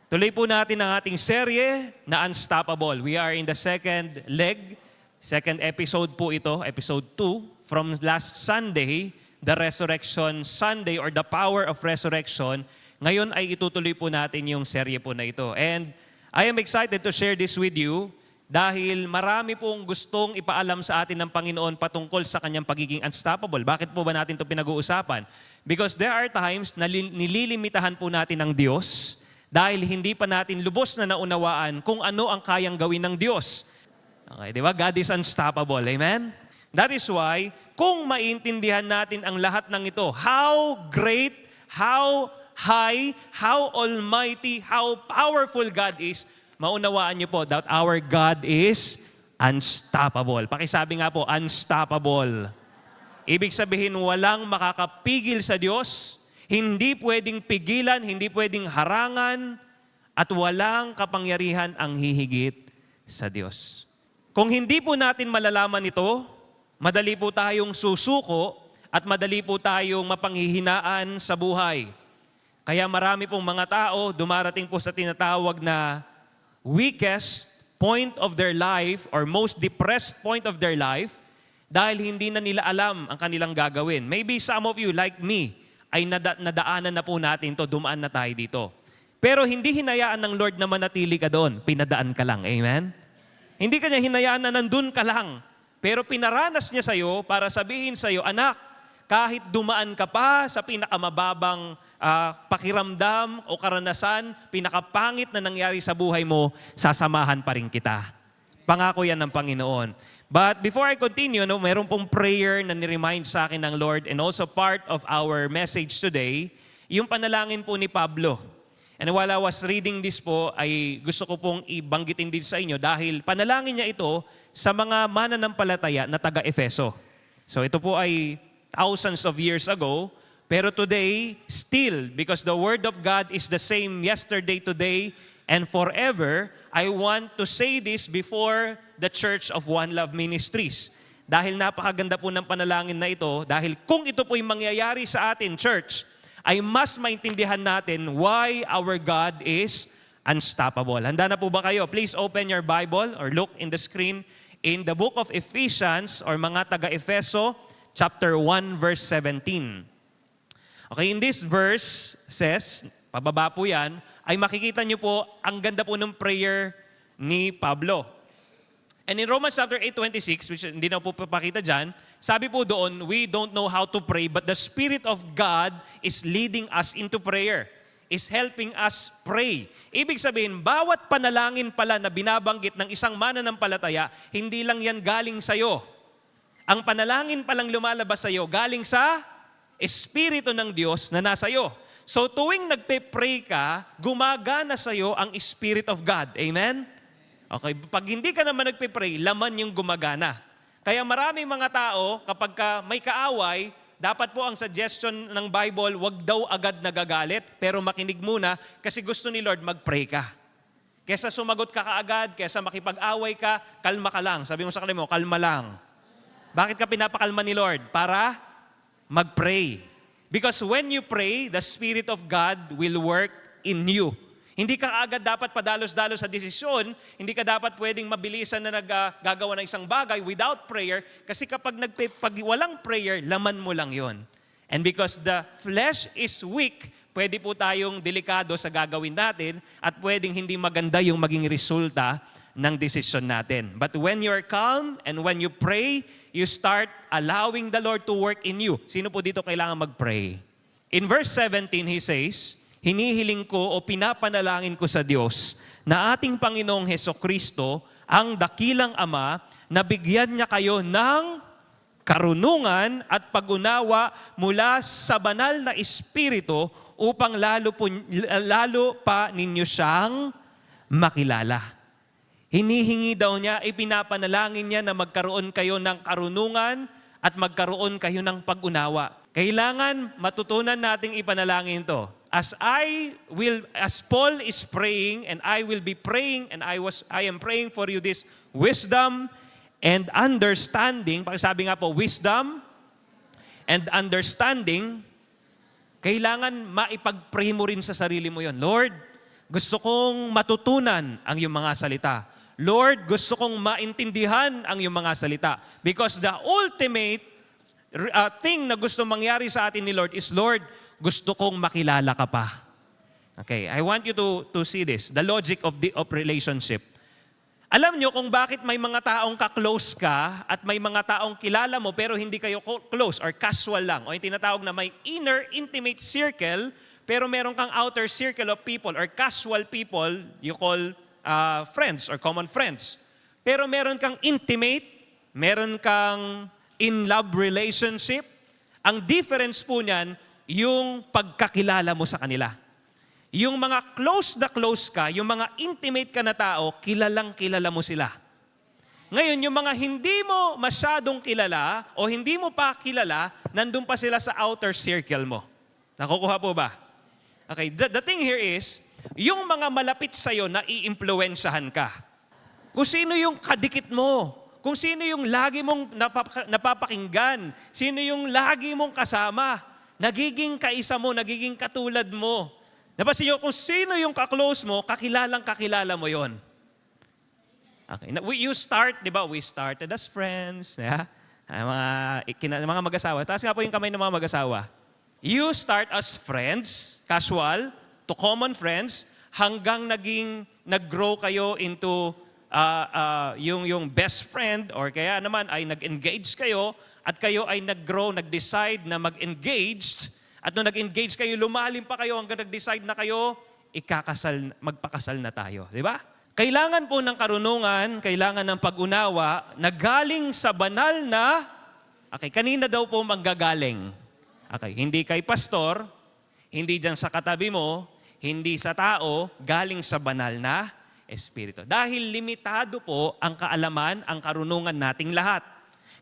Tuloy po natin ang ating serye na Unstoppable. We are in the second leg, second episode po ito, episode 2, from last Sunday, the Resurrection Sunday or the Power of Resurrection. Ngayon ay itutuloy po natin yung serye po na ito. And I am excited to share this with you dahil marami pong gustong ipaalam sa atin ng Panginoon patungkol sa kanyang pagiging unstoppable. Bakit po ba natin ito pinag-uusapan? Because there are times na nililimitahan po natin ng Diyos dahil hindi pa natin lubos na naunawaan kung ano ang kayang gawin ng Diyos. Okay, di ba? God is unstoppable. Amen? That is why, kung maintindihan natin ang lahat ng ito, how great, how high, how almighty, how powerful God is, maunawaan niyo po that our God is unstoppable. Pakisabi nga po, unstoppable. Ibig sabihin, walang makakapigil sa Diyos, hindi pwedeng pigilan, hindi pwedeng harangan, at walang kapangyarihan ang hihigit sa Diyos. Kung hindi po natin malalaman ito, madali po tayong susuko at madali po tayong mapanghihinaan sa buhay. Kaya marami pong mga tao dumarating po sa tinatawag na weakest point of their life or most depressed point of their life dahil hindi na nila alam ang kanilang gagawin. Maybe some of you, like me, ay nadaanan na po natin to, dumaan na tayo dito. Pero hindi hinayaan ng Lord na manatili ka doon. Pinadaan ka lang. Amen? Hindi ka niya hinayaan na nandun ka lang. Pero pinaranas niya sa'yo para sabihin sa'yo, anak, kahit dumaan ka pa sa pinakamababang pakiramdam o karanasan, pinakapangit na nangyari sa buhay mo, sasamahan pa rin kita. Pangako yan ng Panginoon. But before I continue, meron pong prayer na niremind sa akin ng Lord and also part of our message today, yung panalangin po ni Pablo. And while I was reading this po, ay gusto ko pong ibanggitin din sa inyo dahil panalangin niya ito sa mga mananampalataya na taga-Efeso. So ito po ay thousands of years ago, pero today, still, because the Word of God is the same yesterday, today, and forever, I want to say this before the Church of One Love Ministries. Dahil napakaganda po ng panalangin na ito, dahil kung ito po'y mangyayari sa atin, church, ay mas maintindihan natin why our God is unstoppable. Handa na po ba kayo? Please open your Bible or look in the screen in the book of Ephesians or mga taga-Efeso, chapter 1, verse 17. Okay, in this verse says, pababa po yan, ay makikita niyo po, ang ganda po ng prayer ni Pablo. And in Romans chapter 8:26, which hindi na po papakita dyan, sabi po doon, we don't know how to pray, but the Spirit of God is leading us into prayer, is helping us pray. Ibig sabihin, bawat panalangin pala na binabanggit ng isang mananampalataya, hindi lang yan galing sa'yo. Ang panalangin palang lumalabas sa'yo, galing sa Espiritu ng Diyos na nasa iyo. So tuwing nagpe-pray ka, gumagana sa iyo ang Spirit of God. Amen? Okay, pag hindi ka naman nagpe-pray, laman yung gumagana. Kaya maraming mga tao, kapag may kaaway, dapat po ang suggestion ng Bible, wag daw agad nagagalit, pero makinig muna kasi gusto ni Lord mag-pray ka. Kesa sumagot ka kaagad, kesa makipag-away ka, kalma ka lang. Sabi mo sa kanila mo, kalma lang. Bakit ka pinapakalma ni Lord? Para mag-pray. Because when you pray, the Spirit of God will work in you. Hindi ka agad dapat padalos-dalos sa desisyon, hindi ka dapat pwedeng mabilisan na naggagawa ng isang bagay without prayer, kasi kapag walang prayer, laman mo lang yon. And because the flesh is weak, pwede po tayong delikado sa gagawin natin at pwedeng hindi maganda yung maging resulta ng desisyon natin. But when you're calm and when you pray, you start allowing the Lord to work in you. Sino po dito kailangan mag-pray? In verse 17, he says, hinihiling ko o pinapanalangin ko sa Diyos na ating Panginoong Hesukristo, ang dakilang Ama, na bigyan niya kayo ng karunungan at pag-unawa mula sa banal na Espiritu upang lalo pa ninyo siyang makilala. Hinihingi daw niya, ipinapanalangin niya na magkaroon kayo ng karunungan at magkaroon kayo ng pag-unawa. Kailangan matutunan nating ipanalangin ito. As Paul is praying and I will be praying and I am praying for you this wisdom and understanding. Pakisabi nga po, wisdom and understanding, kailangan maipag-pray mo rin sa sarili mo yon. Lord, gusto kong matutunan ang iyong mga salita. Lord, gusto kong maintindihan ang iyong mga salita. Because the ultimate thing na gusto mangyari sa atin ni Lord is, Lord, gusto kong makilala ka pa. Okay, I want you to see this, the logic of relationship. Alam nyo kung bakit may mga taong ka-close ka at may mga taong kilala mo pero hindi kayo close or casual lang. O yung tinatawag na may inner intimate circle pero meron kang outer circle of people or casual people you call friends or common friends. Pero meron kang intimate, meron kang in-love relationship. Ang difference po niyan, yung pagkakilala mo sa kanila. Yung mga close na close ka, yung mga intimate ka na tao, kilalang kilala mo sila. Ngayon, yung mga hindi mo masyadong kilala o hindi mo pa kilala, nandun pa sila sa outer circle mo. Nakukuha po ba? Okay, the thing here is, yung mga malapit sa'yo na iimpluwensyahan ka. Kung sino yung kadikit mo, kung sino yung lagi mong napapakinggan, sino yung lagi mong kasama, nagiging kaisa mo, nagiging katulad mo. Napansin nyo, kung sino yung ka-close mo, kakilala mo yon. Okay. You start, di ba? We started as friends. Yeah? Mga mag-asawa. Taas nga po yung kamay ng mga mag-asawa. You start as friends, casual, to common friends, hanggang nag-grow kayo into yung best friend or kaya naman ay nag-engage kayo at kayo ay nag-grow, nag-decide na mag-engage at nung nag-engage kayo, lumalim pa kayo hanggang nag-decide na kayo, magpakasal na tayo. Di ba? Kailangan po ng karunungan, kailangan ng pag-unawa na galing sa banal na, okay, kanina daw po manggagaling. Okay, hindi kay pastor, hindi dyan sa katabi mo, hindi sa tao, galing sa banal na Espiritu. Dahil limitado po ang kaalaman, ang karunungan nating lahat.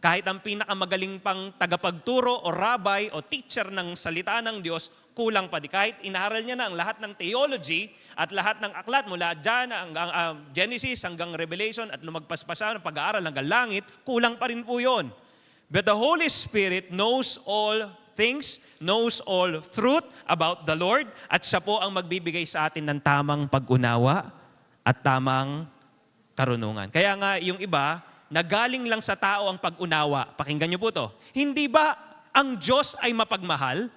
Kahit ang pinakamagaling pang tagapagturo o rabbi o teacher ng salita ng Diyos, kulang pa di. Kahit inaral niya na ang lahat ng theology at lahat ng aklat mula dyan hanggang Genesis hanggang Revelation at lumagpas pa siya ng pag-aaral hanggang langit, kulang pa rin po yun. But the Holy Spirit knows all things, knows all truth about the Lord, at siya po ang magbibigay sa atin ng tamang pag-unawa at tamang karunungan. Kaya nga yung iba, nagaling lang sa tao ang pag-unawa. Pakinggan niyo po to. Hindi ba ang Diyos ay mapagmahal?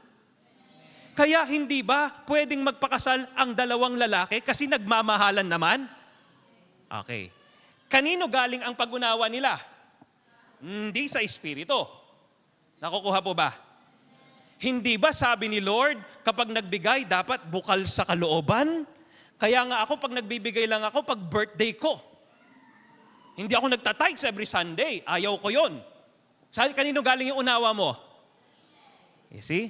Kaya hindi ba pwedeng magpakasal ang dalawang lalaki kasi nagmamahalan naman? Okay. Kanino galing ang pag-unawa nila? Hindi sa Espiritu. Nakukuha po ba? Hindi ba sabi ni Lord, kapag nagbigay, dapat bukal sa kalooban? Kaya nga ako, pag nagbibigay lang ako, pag birthday ko. Hindi ako nagtatides every Sunday. Ayaw ko yon. Kanino galing yung unawa mo? You see?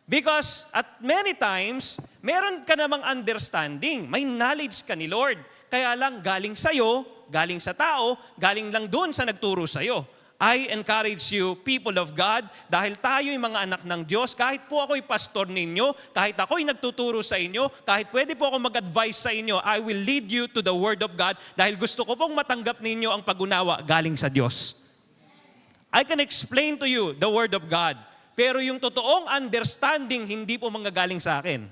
Because at many times, meron ka namang understanding. May knowledge ka ni Lord. Kaya lang galing sa'yo, galing sa tao, galing lang doon sa nagturo sa'yo. I encourage you, people of God, dahil tayo'y mga anak ng Diyos, kahit po ako'y pastor ninyo, kahit ako'y nagtuturo sa inyo, kahit pwede po ako mag-advise sa inyo, I will lead you to the Word of God dahil gusto ko pong matanggap ninyo ang pag-unawa galing sa Diyos. I can explain to you the Word of God, pero yung totoong understanding, hindi po manggagaling sa akin.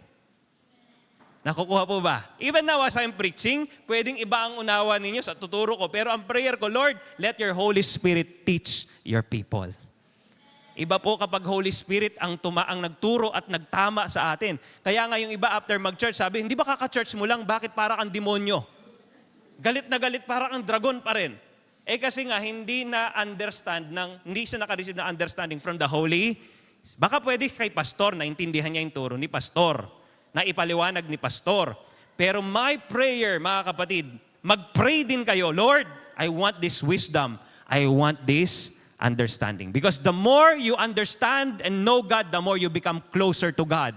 Nakukuha po ba? Even now as I'm preaching, pwedeng iba ang unawa ninyo sa tuturo ko. Pero ang prayer ko, Lord, let your Holy Spirit teach your people. Iba po kapag Holy Spirit ang nagturo at nagtama sa atin. Kaya nga yung iba after mag-church, sabi, hindi ba kaka-church mo lang? Bakit para kang demonyo? Galit na galit, para kang dragon pa rin. Kasi nga, hindi siya nakareceive na understanding from the Holy. Baka pwede kay pastor, naintindihan niya yung turo ni pastor, na ipaliwanag ni pastor. Pero my prayer, mga kapatid, mag-pray din kayo, Lord, I want this wisdom. I want this understanding. Because the more you understand and know God, the more you become closer to God.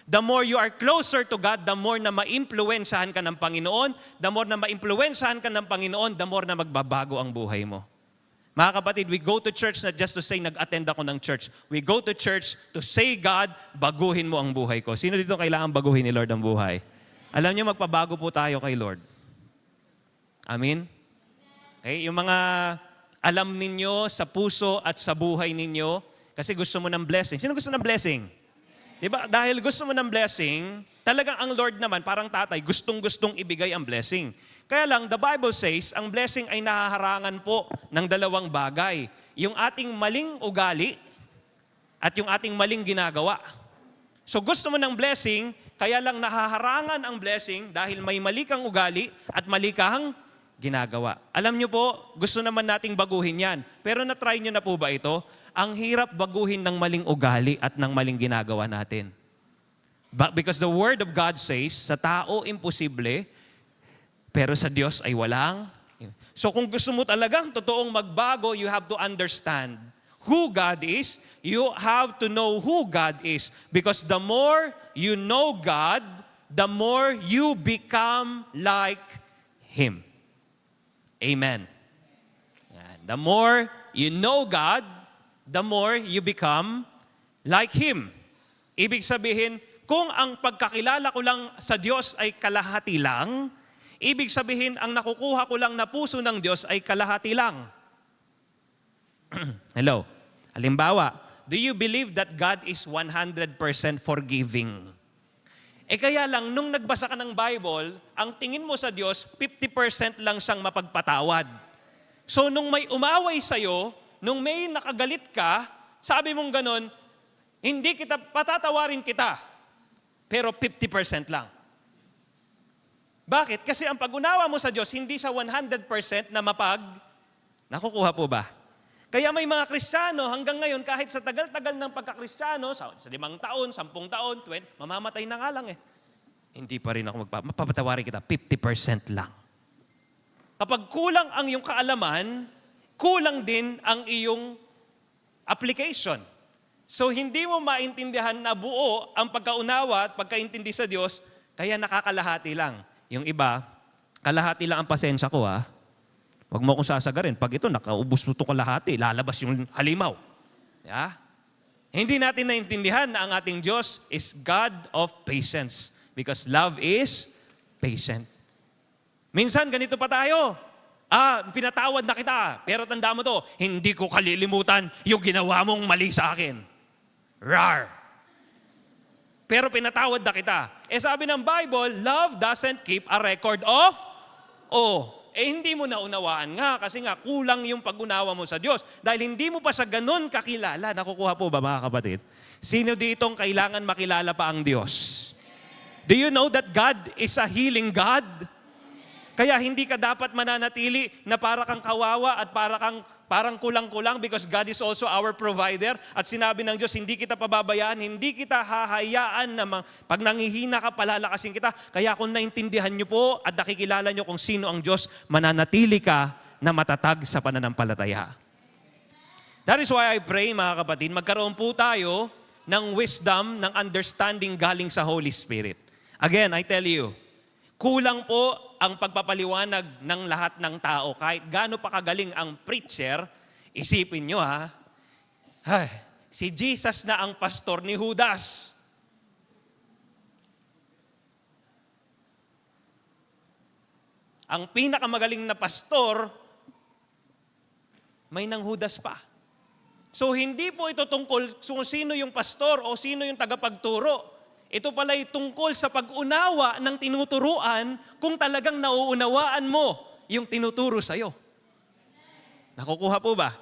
The more you are closer to God, the more na maimpluwensyahan ka ng Panginoon, the more na maimpluwensyahan ka ng Panginoon, the more na magbabago ang buhay mo. Mga kapatid, we go to church not just to say, nag-attend ako ng church. We go to church to say, God, baguhin mo ang buhay ko. Sino dito kailangan baguhin ni Lord ang buhay? Alam niyo, magpabago po tayo kay Lord. Amen? Okay, yung mga alam ninyo sa puso at sa buhay ninyo, kasi gusto mo ng blessing. Sino gusto ng blessing? Diba? Dahil gusto mo ng blessing, talagang ang Lord naman, parang tatay, gustong-gustong ibigay ang blessing. Kaya lang, the Bible says, ang blessing ay nahaharangan po ng dalawang bagay. Yung ating maling ugali at yung ating maling ginagawa. So gusto mo ng blessing, kaya lang nahaharangan ang blessing dahil may mali kang ugali at mali kang ginagawa. Alam nyo po, gusto naman nating baguhin yan. Pero na-try nyo na po ba ito? Ang hirap baguhin ng maling ugali at ng maling ginagawa natin. Because the Word of God says, sa tao imposible, pero sa Diyos ay walang. So kung gusto mo talagang totoong magbago, you have to understand who God is. You have to know who God is. Because the more you know God, the more you become like Him. Amen. The more you know God, the more you become like Him. Ibig sabihin, kung ang pagkakilala ko lang sa Diyos ay kalahati lang, ibig sabihin, ang nakukuha ko lang na puso ng Diyos ay kalahati lang. Hello? Halimbawa, do you believe that God is 100% forgiving? Kaya lang, nung nagbasa ka ng Bible, ang tingin mo sa Diyos, 50% lang siyang mapagpatawad. So nung may umaway sa'yo, nung may nakagalit ka, sabi mong ganon, hindi kita, patatawarin kita, pero 50% lang. Bakit? Kasi ang pag-unawa mo sa Diyos, hindi sa 100% na nakukuha po ba? Kaya may mga Kristiyano hanggang ngayon, kahit sa tagal-tagal ng pagkakristyano, sa 5 taon, 10 taon, 20, mamamatay na nga lang eh. Hindi pa rin ako mapapatawarin kita, 50% lang. Kapag kulang ang iyong kaalaman, kulang din ang iyong application. So hindi mo maintindihan na buo ang pagkaunawa at pagkaintindi sa Diyos, kaya nakakalahati lang. Yung iba, kalahati lang ang pasensya ko ha. Huwag mo akong sasagarin. Pag ito, nakaubos mo ito kalahati, lalabas yung halimaw. Yeah? Hindi natin naintindihan na ang ating Diyos is God of patience. Because love is patient. Minsan, ganito pa tayo. Pinatawad na kita. Pero tanda mo to, hindi ko kalilimutan yung ginawa mong mali sa akin. Rar. Pero pinatawad na kita. Sabi ng Bible, love doesn't keep a record of hindi mo naunawaan nga kasi nga kulang yung pag-unawa mo sa Diyos. Dahil hindi mo pa sa ganun kakilala. Nakukuha po ba mga kapatid? Sino ditong kailangan makilala pa ang Diyos? Do you know that God is a healing God? Kaya hindi ka dapat mananatili na para kang kawawa at parang kulang-kulang because God is also our provider. At sinabi ng Diyos, hindi kita pababayaan, hindi kita hahayaan na pag nangihina ka, palalakasin kita. Kaya kung naintindihan niyo po at nakikilala niyo kung sino ang Diyos, mananatili ka na matatag sa pananampalataya. That is why I pray, mga kapatid, magkaroon po tayo ng wisdom, ng understanding galing sa Holy Spirit. Again, I tell you, kulang po ang pagpapaliwanag ng lahat ng tao. Kahit gaano pa kagaling ang preacher, isipin nyo si Jesus na ang pastor ni Judas. Ang pinakamagaling na pastor, may nang Judas pa. So hindi po ito tungkol kung sino yung pastor o sino yung tagapagturo. Ito pala'y tungkol sa pag-unawa ng tinuturuan kung talagang nauunawaan mo yung tinuturo sa'yo. Nakukuha po ba?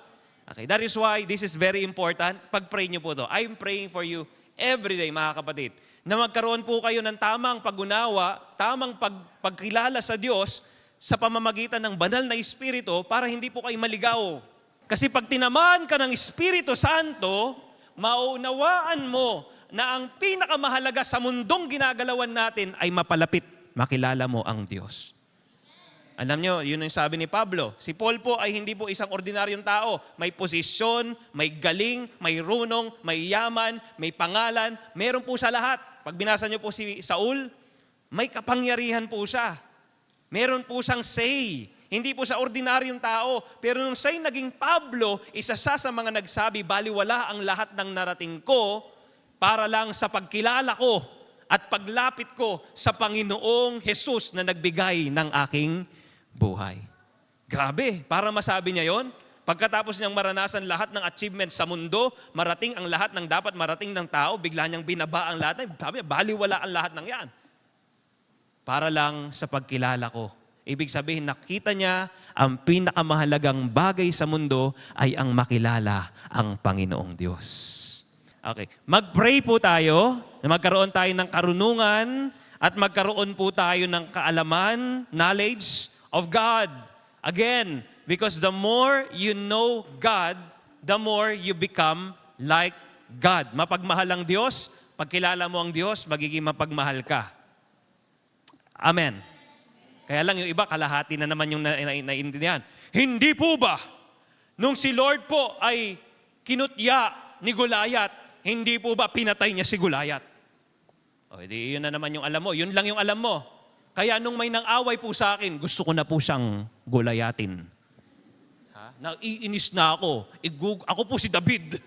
Okay, that is why this is very important. Pag-pray niyo po ito. I'm praying for you every day, mga kapatid, na magkaroon po kayo ng tamang pag-unawa, tamang pagkilala sa Diyos sa pamamagitan ng banal na Espiritu para hindi po kayo maligaw. Kasi pag tinamaan ka ng Espiritu Santo, maunawaan mo na ang pinakamahalaga sa mundong ginagalawan natin ay mapalapit, makilala mo ang Diyos. Alam nyo, yun yung sabi ni Pablo. Si Paul po ay hindi po isang ordinaryong tao. May posisyon, may galing, may runong, may yaman, may pangalan. Meron po sa lahat. Pag binasa nyo po si Saul, may kapangyarihan po siya. Meron po siyang say. Hindi po sa ordinaryong tao. Pero nung siya'y naging Pablo, isa siya sa mga nagsabi, baliwala ang lahat ng narating ko para lang sa pagkilala ko at paglapit ko sa Panginoong Jesus na nagbigay ng aking buhay. Grabe, para masabi niya yon, Pagkatapos niyang maranasan lahat ng achievements sa mundo, marating ang lahat ng dapat marating ng tao, bigla niyang binaba ang lahat. Sabi niya, baliwala ang lahat ng yan. Para lang sa pagkilala ko. Ibig sabihin, nakita niya ang pinakamahalagang bagay sa mundo ay ang makilala ang Panginoong Diyos. Okay, mag-pray po tayo, na magkaroon tayo ng karunungan at magkaroon po tayo ng kaalaman, knowledge of God. Again, because the more you know God, the more you become like God. Mapagmahal ang Diyos, pagkilala mo ang Diyos, magiging mapagmahal ka. Amen. Kaya lang yung iba, kalahati na naman yung naiintindihan. Hindi po ba, nung si Lord po ay kinutya ni Goliath, hindi po ba pinatay niya si Goliath? O, edi yun na naman yung alam mo. Yun lang yung alam mo. Kaya nung may nang-away po sa akin, gusto ko na po siyang Goliathin. Naiinis na ako. Ako po si David.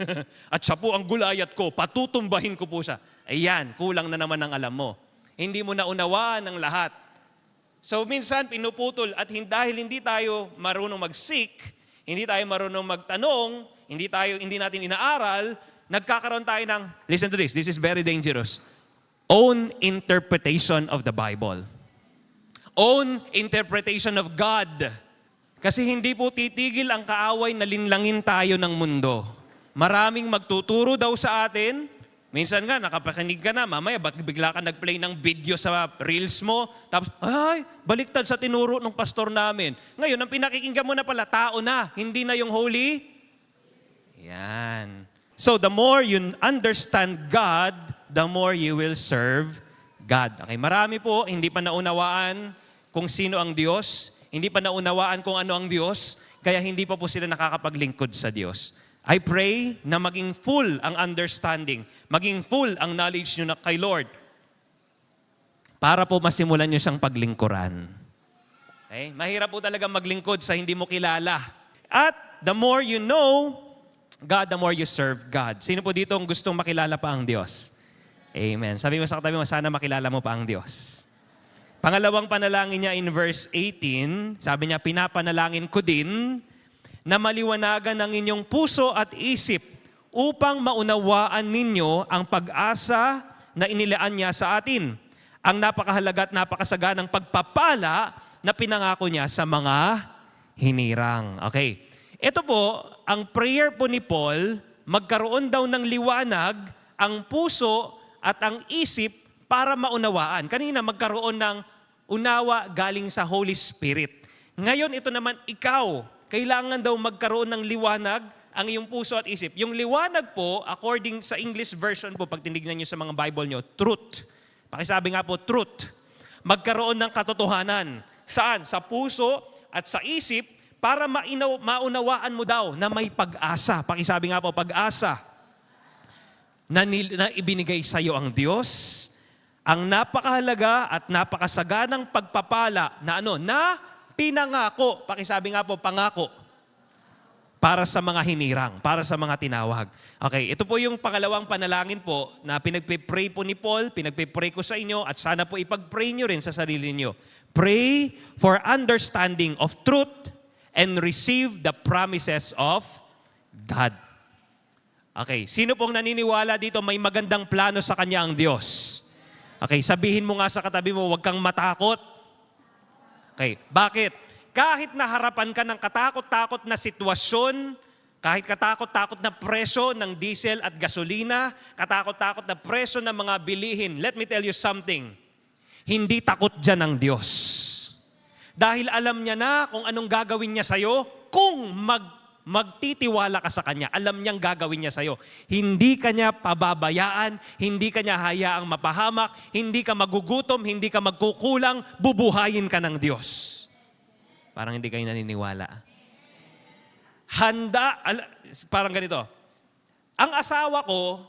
At siya po ang Goliath ko. Patutumbahin ko po siya. Ayan, kulang na naman ang alam mo. Hindi mo naunawaan ang lahat. So minsan pinuputol at dahil hindi tayo marunong mag-seek, hindi tayo marunong magtanong, hindi natin inaaral, nagkakaroon tayo ng, listen to this is very dangerous, own interpretation of the Bible. Own interpretation of God. Kasi hindi po titigil ang kaaway na linlangin tayo ng mundo. Maraming magtuturo daw sa atin. Minsan nga, nakapakinig ka na, mamaya bigla ka nag-play ng video sa reels mo, tapos, ay, baliktad sa tinuro ng pastor namin. Ngayon, ang pinakikinggan mo na pala, tao na, hindi na yung holy. Yan. So, the more you understand God, the more you will serve God. Okay, marami po, hindi pa naunawaan kung sino ang Diyos, hindi pa naunawaan kung ano ang Diyos, kaya hindi pa po sila nakakapaglingkod sa Diyos. I pray na maging full ang understanding, maging full ang knowledge nyo na kay Lord para po masimulan nyo siyang paglingkuran. Okay? Mahirap po talaga maglingkod sa hindi mo kilala. At the more you know God, the more you serve God. Sino po dito ang gustong makilala pa ang Diyos? Amen. Sabi mo sa katabi mo, sana makilala mo pa ang Diyos. Pangalawang panalangin niya in verse 18, sabi niya, pinapanalangin ko din na maliwanagan ang inyong puso at isip upang maunawaan ninyo ang pag-asa na inilaan niya sa atin. Ang napakahalaga at napakasaganang pagpapala na pinangako niya sa mga hinirang. Okay. Ito po, ang prayer po ni Paul, magkaroon daw ng liwanag ang puso at ang isip para maunawaan. Kanina magkaroon ng unawa galing sa Holy Spirit. Ngayon ito naman ikaw, kailangan daw magkaroon ng liwanag ang iyong puso at isip. Yung liwanag po, according sa English version po, pag tinignan nyo sa mga Bible nyo, truth. Pakisabi nga po, truth. Magkaroon ng katotohanan. Saan? Sa puso at sa isip para maunawaan mo daw na may pag-asa. Pakisabi nga po, pag-asa na ibinigay sa iyo ang Diyos, ang napakahalaga at napakasaganang pagpapala na na pinangako, pakisabi nga po, pangako, para sa mga hinirang, para sa mga tinawag. Okay, ito po yung pangalawang panalangin po na pinagpipray po ni Paul, pinagpipray ko sa inyo at sana po ipag-pray nyo rin sa sarili nyo. Pray for understanding of truth and receive the promises of God. Okay, sino pong naniniwala dito may magandang plano sa kanya ang Diyos? Okay, sabihin mo nga sa katabi mo, huwag kang matakot. Okay, bakit? Kahit naharapan ka ng katakot-takot na sitwasyon, kahit katakot-takot na presyo ng diesel at gasolina, katakot-takot na presyo ng mga bilihin, let me tell you something, hindi takot dyan ang Diyos. Dahil alam niya na kung anong gagawin niya sa'yo, kung magtitiwala ka sa Kanya, alam niyang gagawin niya sa'yo. Hindi ka niya pababayaan, hindi ka niya hayaang mapahamak, hindi ka magugutom, hindi ka magkukulang, bubuhayin ka ng Diyos. Parang hindi kayo naniniwala. Parang ganito. Ang asawa ko,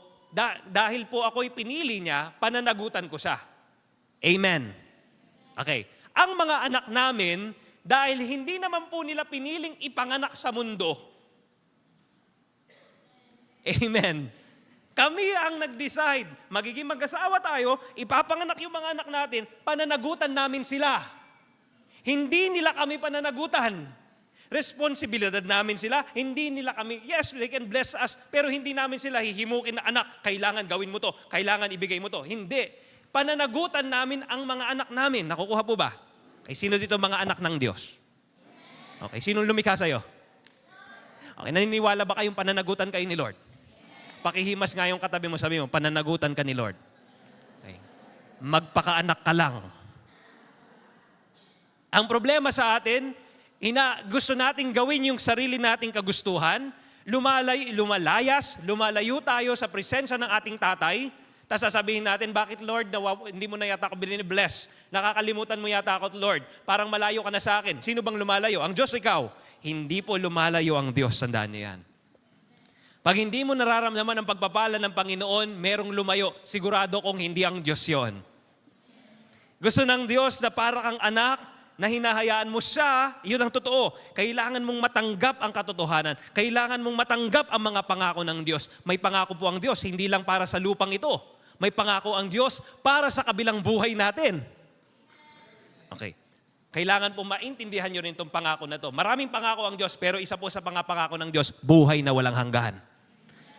dahil po ako'y pinili niya, pananagutan ko siya. Amen. Okay. Ang mga anak namin, dahil hindi naman po nila piniling ipanganak sa mundo. Amen. Kami ang nag-decide. Magiging mag-asawa tayo, ipapanganak yung mga anak natin, pananagutan namin sila. Hindi nila kami pananagutan. Responsibilidad namin sila. Hindi nila kami, yes, they can bless us, pero hindi namin sila hihimukin na anak, kailangan gawin mo to, kailangan ibigay mo to. Hindi. Pananagutan namin ang mga anak namin. Nakukuha po ba? Okay, sino dito mga anak ng Diyos? Okay, sinong lumikha sa'yo? Okay, naniniwala ba kayong pananagutan kayo ni Lord? Pakihimas nga yung katabi mo, sabi mo, pananagutan ka ni Lord. Okay. Magpakaanak ka lang. Ang problema sa atin, gusto nating gawin yung sarili nating kagustuhan, lumalayo tayo sa presensya ng ating tatay, tapos sasabihin natin, bakit Lord, hindi mo na yata ako bless? Nakakalimutan mo yata ako, Lord. Parang malayo ka na sa akin. Sino bang lumalayo? Ang Diyos o ikaw? Hindi po lumalayo ang Diyos. Tandaan niyo yan. Pag hindi mo nararamdaman ang pagpapala ng Panginoon, merong lumayo. Sigurado kong hindi ang Diyos yon. Gusto ng Diyos na para kang anak, na hinahayaan mo siya, yun ang totoo. Kailangan mong matanggap ang katotohanan. Kailangan mong matanggap ang mga pangako ng Diyos. May pangako po ang Diyos, hindi lang para sa lupang ito. May pangako ang Diyos para sa kabilang buhay natin. Okay. Kailangan po maintindihan nyo rin itong pangako na to. Maraming pangako ang Diyos, pero isa po sa pangako ng Diyos, buhay na walang hanggan.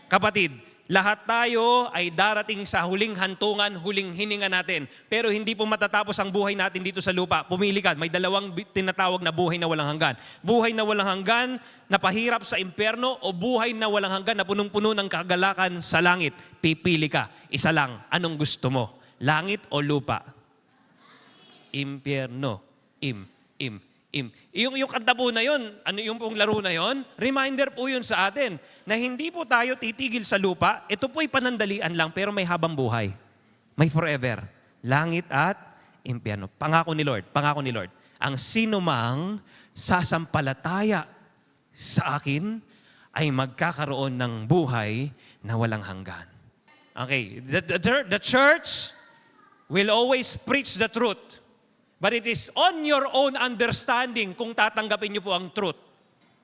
Kapatid, lahat tayo ay darating sa huling hantungan, huling hininga natin. Pero hindi po matatapos ang buhay natin dito sa lupa. Pumili ka, may dalawang tinatawag na buhay na walang hanggan. Buhay na walang hanggan na pahirap sa impyerno o buhay na walang hanggan na punong-puno ng kagalakan sa langit. Pipili ka. Isa lang. Anong gusto mo? Langit o lupa? Impyerno. Yung kanta po na yun, yung pong laro na yun, reminder po yun sa atin na hindi po tayo titigil sa lupa. Ito po'y panandalian lang pero may habang buhay. May forever. Langit at impyerno. Pangako ni Lord. Pangako ni Lord. Ang sinumang sasampalataya sa akin ay magkakaroon ng buhay na walang hanggan. Okay. The church will always preach the truth. But it is on your own understanding kung tatanggapin niyo po ang truth.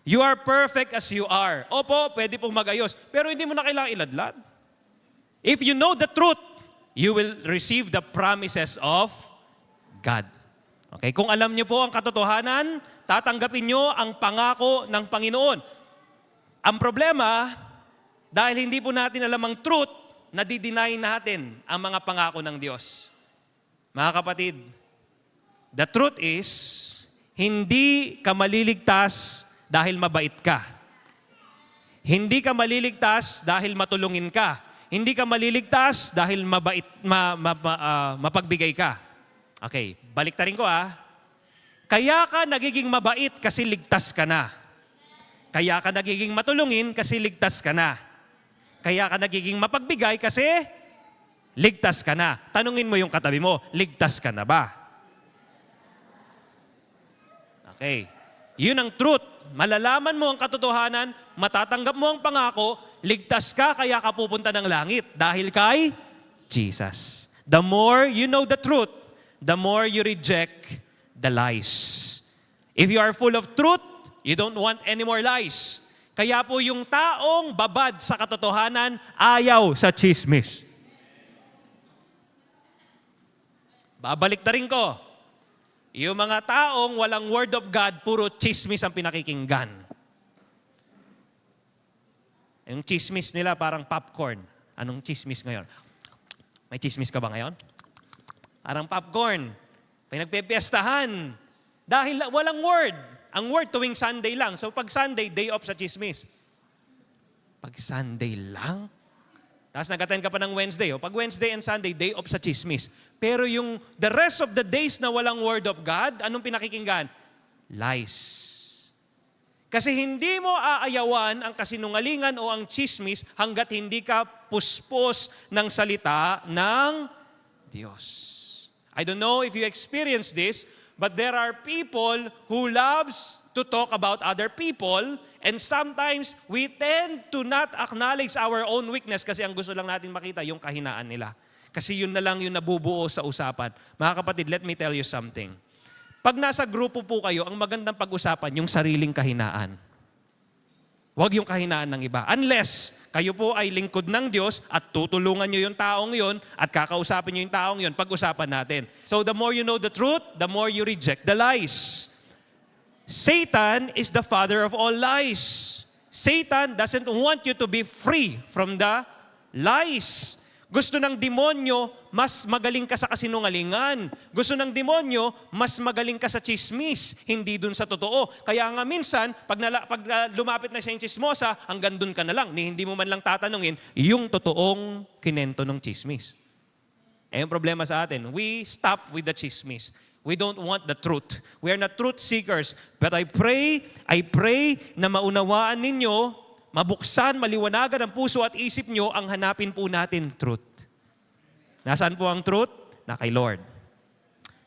You are perfect as you are. Opo, pwede pong magayos. Pero hindi mo na kailangang iladlad. If you know the truth, you will receive the promises of God. Okay, kung alam niyo po ang katotohanan, tatanggapin niyo ang pangako ng Panginoon. Ang problema, dahil hindi po natin alam ang truth, nadideny natin ang mga pangako ng Diyos. Mga kapatid, the truth is, hindi ka maliligtas dahil mabait ka. Hindi ka maliligtas dahil matulungin ka. Hindi ka maliligtas dahil mapagbigay ka. Okay, baliktarin ko . Kaya ka nagiging mabait kasi ligtas ka na. Kaya ka nagiging matulungin kasi ligtas ka na. Kaya ka nagiging mapagbigay kasi ligtas ka na. Tanungin mo yung katabi mo, ligtas ka na ba? Okay. Yun ang truth. Malalaman mo ang katotohanan, matatanggap mo ang pangako, ligtas ka kaya ka pupunta ng langit dahil kay Jesus. The more you know the truth, the more you reject the lies. If you are full of truth, you don't want any more lies. Kaya po yung taong babad sa katotohanan, ayaw sa chismis. Babalik na rin ko. Yung mga taong walang word of God, puro chismis ang pinakikinggan. Yung chismis nila parang popcorn. Anong chismis ngayon? May chismis ka ba ngayon? Parang popcorn. Pinagpepiestahan. Dahil walang word. Ang word tuwing Sunday lang. So pag Sunday, day off sa chismis. Pag Sunday lang? Tapos nag-attend ka pa ng Wednesday. O pag Wednesday and Sunday, day off sa chismis. Pero yung the rest of the days na walang word of God, anong pinakikinggan? Lies. Kasi hindi mo aayawan ang kasinungalingan o ang chismis hanggat hindi ka puspos ng salita ng Diyos. I don't know if you experience this, but there are people who loves to talk about other people, and sometimes we tend to not acknowledge our own weakness kasi ang gusto lang natin makita yung kahinaan nila. Kasi yun na lang yung nabubuo sa usapan. Mga kapatid, let me tell you something. Pag nasa grupo po kayo, ang magandang pag-usapan, yung sariling kahinaan. Huwag yung kahinaan ng iba. Unless kayo po ay lingkod ng Diyos at tutulungan nyo yung taong yon at kakausapin nyo yung taong yon, pag-usapan natin. So the more you know the truth, the more you reject the lies. Satan is the father of all lies. Satan doesn't want you to be free from the lies. Gusto ng demonyo, mas magaling ka sa kasinungalingan. Gusto ng demonyo, mas magaling ka sa chismis, hindi dun sa totoo. Kaya nga minsan, pag lumapit na siya yung chismosa, hanggang dun ka na lang. Hindi mo man lang tatanungin yung totoong kinento ng chismis. Yung problema sa atin, we stop with the chismis. We don't want the truth. We are not truth seekers. But I pray na maunawaan ninyo, mabuksan, maliwanagan ang puso at isip nyo ang hanapin po natin truth. Nasaan po ang truth? Na kay Lord.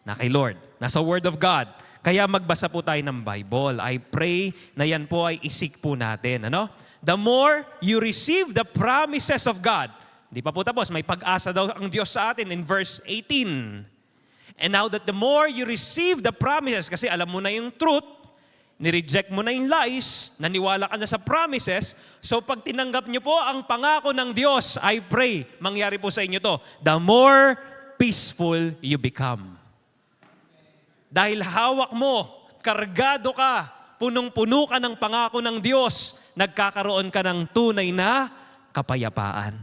Na kay Lord. Nasa Word of God. Kaya magbasa po tayo ng Bible. I pray na yan po ay isik po natin. Ano? The more you receive the promises of God. Hindi pa po tapos. May pag-asa daw ang Diyos sa atin in verse 18. And now that the more you receive the promises, kasi alam mo na yung truth, nireject mo na yung lies, naniwala ka na sa promises, so pag tinanggap niyo po ang pangako ng Diyos, I pray, mangyari po sa inyo to, the more peaceful you become. Dahil hawak mo, kargado ka, punong-puno ka ng pangako ng Diyos, nagkakaroon ka ng tunay na kapayapaan.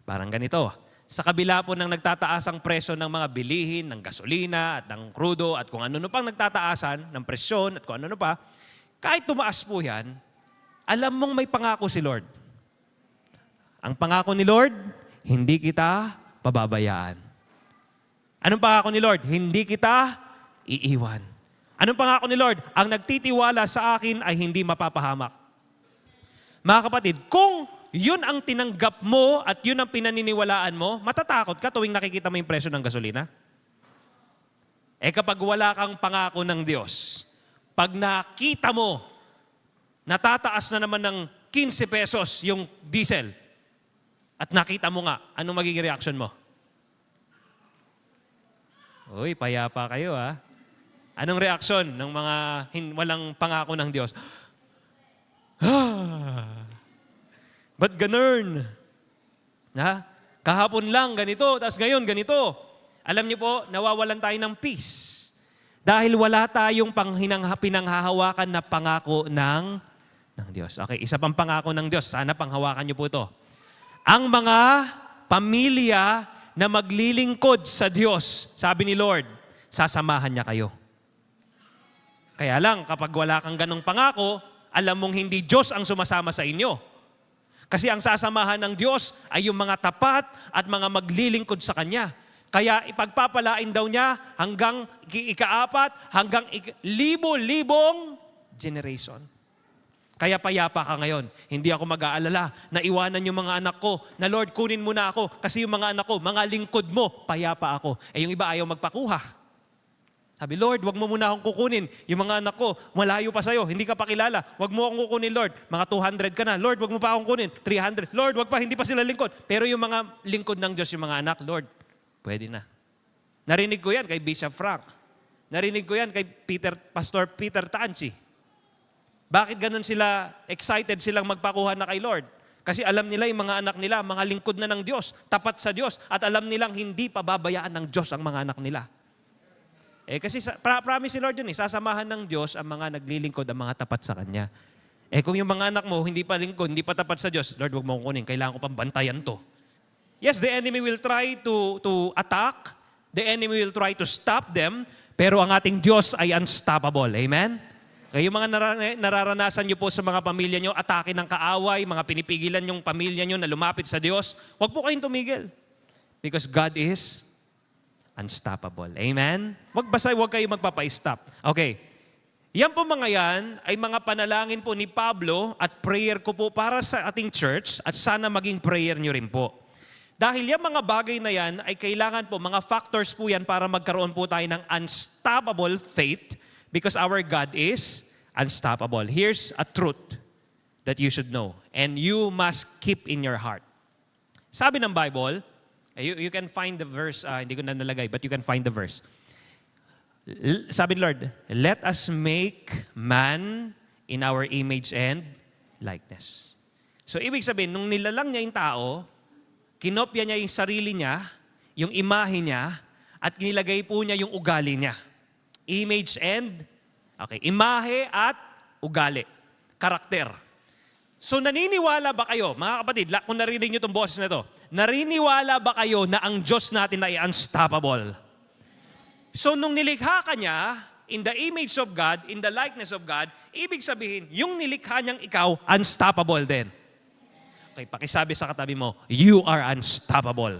Parang ganito, sa kabila po ng nagtataasang presyo ng mga bilihin, ng gasolina at ng krudo at kung ano-ano pang nagtataasan, ng presyon at kung ano-ano pa, kahit tumaas po yan, alam mong may pangako si Lord. Ang pangako ni Lord, hindi kita pababayaan. Anong pangako ni Lord? Hindi kita iiwan. Anong pangako ni Lord? Ang nagtitiwala sa akin ay hindi mapapahamak. Mga kapatid, kung yun ang tinanggap mo at yun ang pinaniniwalaan mo, matatakot ka tuwing nakikita mo yung presyo ng gasolina? Kapag wala kang pangako ng Diyos, pag nakita mo, natataas na naman ng 15 pesos yung diesel, at nakita mo nga, anong magiging reaction mo? Uy, payapa kayo ha. Anong reaksyon ng mga walang pangako ng Diyos? Ba't ganun? Kahapon lang ganito, tapos ngayon ganito. Alam niyo po, nawawalan tayo ng peace. Dahil wala tayong pinanghahawakan na pangako ng Diyos. Okay, isa pang pangako ng Diyos. Sana panghawakan niyo po ito. Ang mga pamilya na maglilingkod sa Diyos, sabi ni Lord, sasamahan niya kayo. Kaya lang, kapag wala kang ganong pangako, alam mong hindi Diyos ang sumasama sa inyo. Kasi ang sasamahan ng Diyos ay yung mga tapat at mga maglilingkod sa Kanya. Kaya ipagpapalain daw niya hanggang ika-4, hanggang libo-libong generation. Kaya payapa ka ngayon. Hindi ako mag-aalala na iwanan yung mga anak ko, na Lord, kunin mo na ako kasi yung mga anak ko, mga lingkod mo, payapa ako. Yung iba ayaw magpakuha. Sabi, Lord, wag mo muna akong kukunin. Yung mga anak ko, malayo pa sa'yo, hindi ka pa kilala. Wag mo akong kukunin, Lord. Mga 200 ka na. Lord, wag mo pa akong kunin. 300. Lord, wag pa, hindi pa sila lingkod. Pero yung mga lingkod ng Diyos, yung mga anak, Lord, pwede na. Narinig ko yan kay Bishop Frank. Narinig ko yan kay Pastor Peter Tanchi. Bakit ganun sila, excited silang magpakuha na kay Lord? Kasi alam nila yung mga anak nila, mga lingkod na ng Diyos, tapat sa Diyos, at alam nilang hindi pababayaan ng Diyos ang mga anak nila. Kasi promise si Lord yun sasamahan ng Diyos ang mga naglilingkod, ang mga tapat sa Kanya. Kung yung mga anak mo, hindi pa lingkod, hindi pa tapat sa Diyos, Lord, wag mo akong kunin, kailangan ko pang bantayan to. Yes, the enemy will try to attack, the enemy will try to stop them, pero ang ating Diyos ay unstoppable. Amen? Kaya yung mga nararanasan nyo po sa mga pamilya nyo, atake ng kaaway, mga pinipigilan yung pamilya nyo na lumapit sa Diyos, wag po kayong tumigil. Because God is unstoppable. Amen? Wag kayong magpapa-stop. Okay. Yan po mga yan ay mga panalangin po ni Pablo at prayer ko po para sa ating church at sana maging prayer nyo rin po. Dahil yung mga bagay na yan ay kailangan po, mga factors po yan para magkaroon po tayo ng unstoppable faith because our God is unstoppable. Here's a truth that you should know and you must keep in your heart. Sabi ng Bible, you can find the verse, hindi ko na nalagay, but you can find the verse. Sabi ni Lord, let us make man in our image and likeness. So ibig sabihin, nung nilalang niya yung tao, kinopya niya yung sarili niya, yung imahe niya, at nilagay po niya yung ugali niya. Image and Okay, imahe at ugali. Karakter. So naniniwala ba kayo, mga kapatid, kung narinig nyo itong boses na ito, nariniwala ba kayo na ang Diyos natin ay unstoppable? So nung nilikha ka niya, in the image of God, in the likeness of God, ibig sabihin, yung nilikha niyang ikaw, unstoppable din. Okay, pakisabi sa katabi mo, you are unstoppable.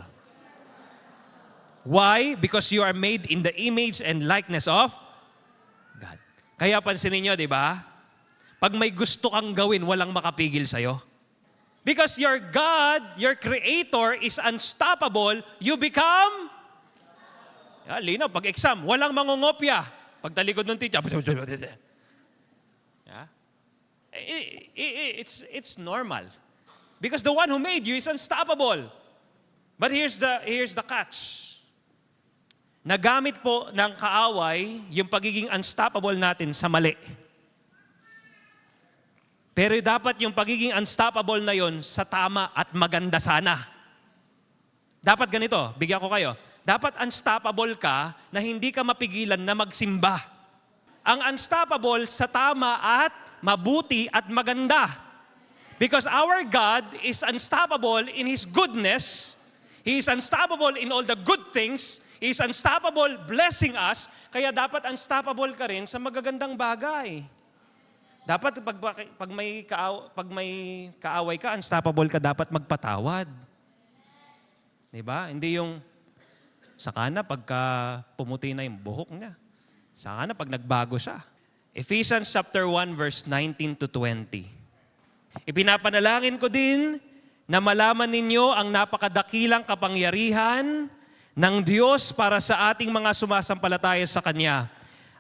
Why? Because you are made in the image and likeness of God. Kaya pansinin niyo, di ba? Pag may gusto kang gawin, walang makapigil sa'yo. Because your God, your Creator is unstoppable, you become... Lino, pag exam, walang mangungopya. Pag talikod ng teacher, it's normal. Because the one who made you is unstoppable. But here's the catch. Nagamit po ng kaaway yung pagiging unstoppable natin sa mali. Pero dapat yung pagiging unstoppable na yon sa tama at maganda sana. Dapat ganito, bigyan ko kayo. Dapat unstoppable ka na hindi ka mapigilan na magsimba. Ang unstoppable sa tama at mabuti at maganda. Because our God is unstoppable in His goodness. He is unstoppable in all the good things. He is unstoppable blessing us. Kaya dapat unstoppable ka rin sa magagandang bagay. Dapat pag may kaaway ka, unstoppable ka, dapat magpatawad. Diba? Hindi yung saka na pagka pumuti na yung buhok niya. Saka na pag nagbago siya. Ephesians chapter 1 verse 19 to 20. Ipinapanalangin ko din na malaman ninyo ang napakadakilang kapangyarihan ng Diyos para sa ating mga sumasampalataya sa Kanya.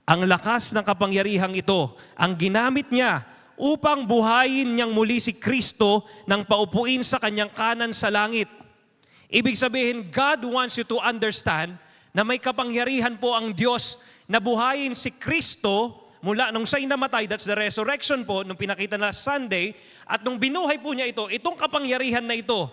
Ang lakas ng kapangyarihang ito, ang ginamit niya upang buhayin niyang muli si Kristo nang paupuin sa Kanyang kanan sa langit. Ibig sabihin, God wants you to understand na may kapangyarihan po ang Diyos na buhayin si Kristo mula nung siya'y namatay, that's the resurrection po, nung pinakita na Sunday, at nung binuhay po niya ito, itong kapangyarihan na ito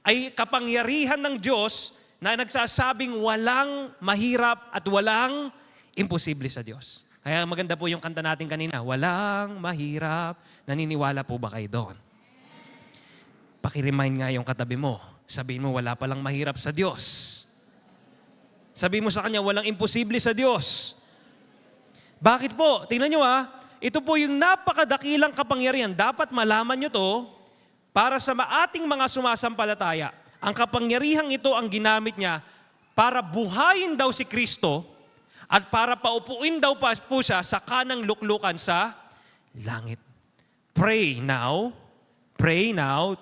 ay kapangyarihan ng Diyos na nagsasabing walang mahirap at walang imposible sa Diyos. Kaya maganda po yung kanta natin kanina, walang mahirap. Naniniwala po ba kayo doon? Pakiremind nga yung katabi mo. Sabihin mo, wala palang mahirap sa Diyos. Sabihin mo sa Kanya, walang imposible sa Diyos. Bakit po? Tingnan nyo ito po yung napakadakilang kapangyarihan. Dapat malaman nyo to para sa ating mga sumasampalataya. Ang kapangyarihang ito ang ginamit niya para buhayin daw si Kristo at para paupuin daw po siya sa kanang luklukan sa langit. Pray now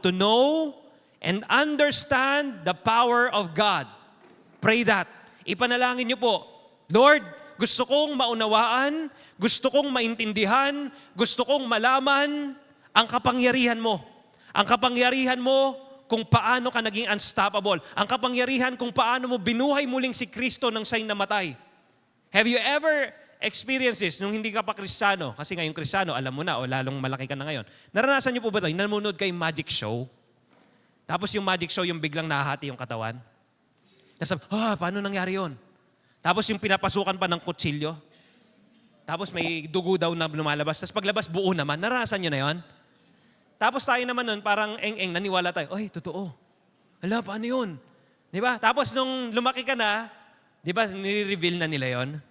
to know and understand the power of God. Pray that. Ipanalangin niyo po, Lord, gusto kong maunawaan, gusto kong maintindihan, gusto kong malaman ang kapangyarihan mo. Ang kapangyarihan mo kung paano ka naging unstoppable. Ang kapangyarihan kung paano mo binuhay muling si Kristo nang siya'y namatay. Have you ever experienced this nung hindi ka pa Kristiyano? Kasi ngayong Kristiyano, alam mo na, o lalong malaki ka na ngayon. Naranasan niyo po ba ito? Nanonood kayo magic show? Tapos yung magic show, yung biglang nahati yung katawan. Tapos, paano nangyari yun? Tapos yung pinapasukan pa ng kutsilyo. Tapos may dugo daw na lumalabas. Tapos paglabas, buo naman. Naranasan niyo na yun? Tapos tayo naman nun, parang eng-eng, naniwala tayo. Ay, totoo. Hala, paano yun? Diba? Tapos nung lumaki ka na, di ba, nire-reveal na nila yon.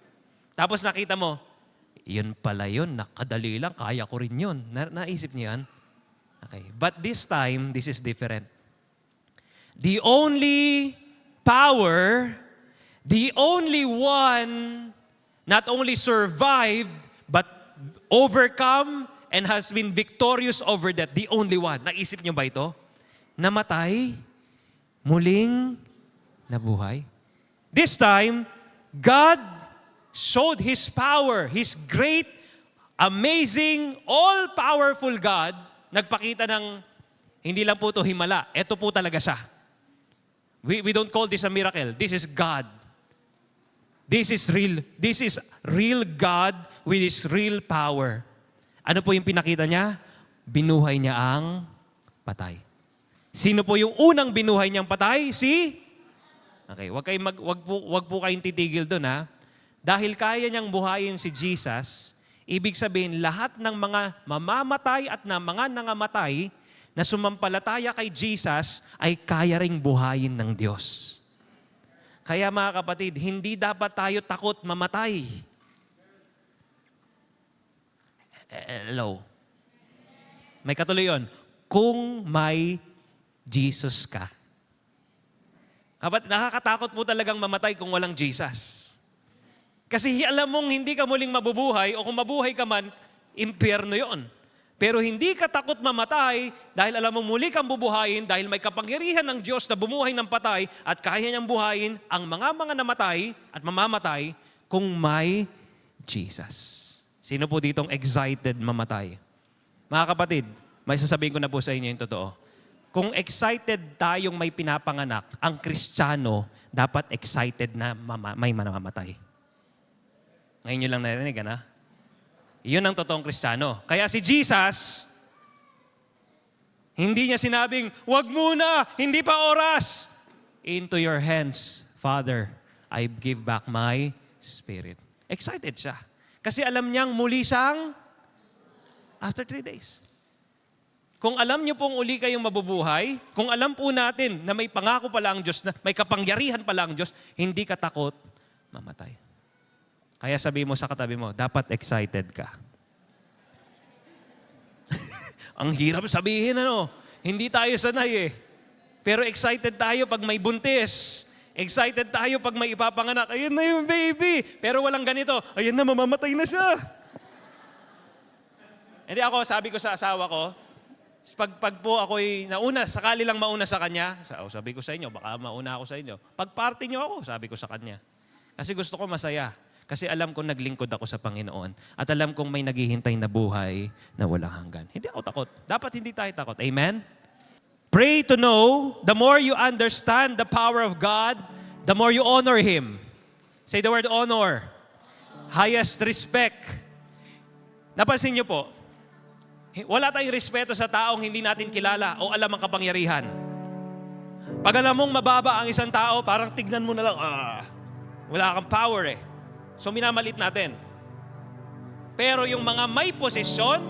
Tapos nakita mo, yun pala yun, nakadali lang, kaya ko rin yun. Naisip niyo yan? Okay. But this time, this is different. The only power, the only one not only survived, but overcome and has been victorious over death. The only one. Naisip niyo ba ito? Namatay, muling nabuhay. This time, God showed His power, His great, amazing, all-powerful God, nagpakita ng, hindi lang po ito himala, ito po talaga siya. We don't call this a miracle. This is God. This is real God with His real power. Ano po yung pinakita niya? Binuhay niya ang patay. Sino po yung unang binuhay niyang patay? Okay, wag po kayong titigil doon Dahil kaya niyang buhayin si Jesus, Ibig sabihin, lahat ng mga mamamatay at na mga nangamatay na sumampalataya kay Jesus ay kaya ring buhayin ng Diyos. Kaya mga kapatid, hindi dapat tayo takot mamatay. Hello. May katuloy yun. Kung may Jesus ka. Kapatid, nakakatakot po talagang mamatay kung walang Jesus. Kasi alam mong hindi ka muling mabubuhay o kung mabuhay ka man, impyerno yon. Pero hindi ka takot mamatay dahil alam mo muli kang bubuhayin dahil may kapangyarihan ng Diyos na bumuhay ng patay at kaya niyang buhayin ang mga namatay at mamamatay kung may Jesus. Sino po ditong excited mamatay? Mga kapatid, may sasabihin ko na po sa inyo yung totoo. Kung excited tayong may pinapanganak, ang Kristiyano dapat excited na may mamamatay. Ngayon nyo lang narinig, na? Iyon ang totoong Kristiyano. Kaya si Jesus, hindi niya sinabing, wag muna, hindi pa oras. Into your hands, Father, I give back my spirit. Excited siya. Kasi alam niyang muli siyang after 3 days. Kung alam niyo pong uli kayong mabubuhay, kung alam po natin na may pangako pala ang Diyos, na may kapangyarihan pala ang Diyos, hindi ka takot mamatay. Kaya sabi mo sa katabi mo, dapat excited ka. Ang hirap sabihin, hindi tayo sanay eh. Pero excited tayo pag may buntis. Excited tayo pag may ipapanganak. Ayun na yung baby. Pero walang ganito. Ayun na, mamamatay na siya. Hindi ako, sabi ko sa asawa ko, pag po ako'y nauna, sakali lang mauna sa kanya, sabi ko sa inyo, baka mauna ako sa inyo. Pag party niyo ako, sabi ko sa kanya. Kasi gusto ko masaya. Kasi alam kong naglingkod ako sa Panginoon. At alam kong may naghihintay na buhay na walang hanggan. Hindi ako takot. Dapat hindi tayo takot. Amen? Pray to know, the more you understand the power of God, the more you honor Him. Say the word honor. Highest respect. Napansin niyo po, wala tayong respeto sa taong hindi natin kilala o alam ang kapangyarihan. Pag alam mong mababa ang isang tao, parang tignan mo na lang, wala kang power eh. So minamalit natin. Pero yung mga may posisyon,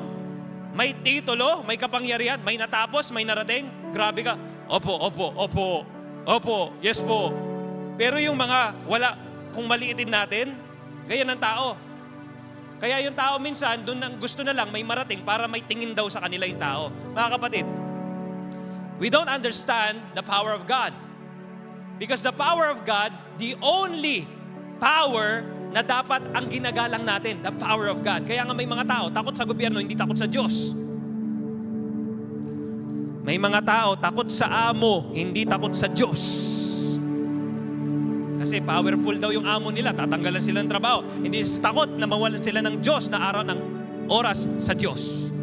may titulo, may kapangyarihan, may natapos, may narating, grabe ka. Opo, yes po. Pero yung mga wala, kung maliitin natin, ganyan ang tao. Kaya yung tao minsan, doon ang gusto na lang may marating para may tingin daw sa kanila yung tao. Mga kapatid, we don't understand the power of God. Because the power of God, the only power na dapat ang ginagalang natin, the power of God. Kaya nga may mga tao, takot sa gobyerno, hindi takot sa Diyos. May mga tao, takot sa amo, hindi takot sa Diyos. Kasi powerful daw yung amo nila, tatanggalan sila ng trabaho. Hindi takot na mawalan sila ng Diyos na araw ng oras sa Diyos.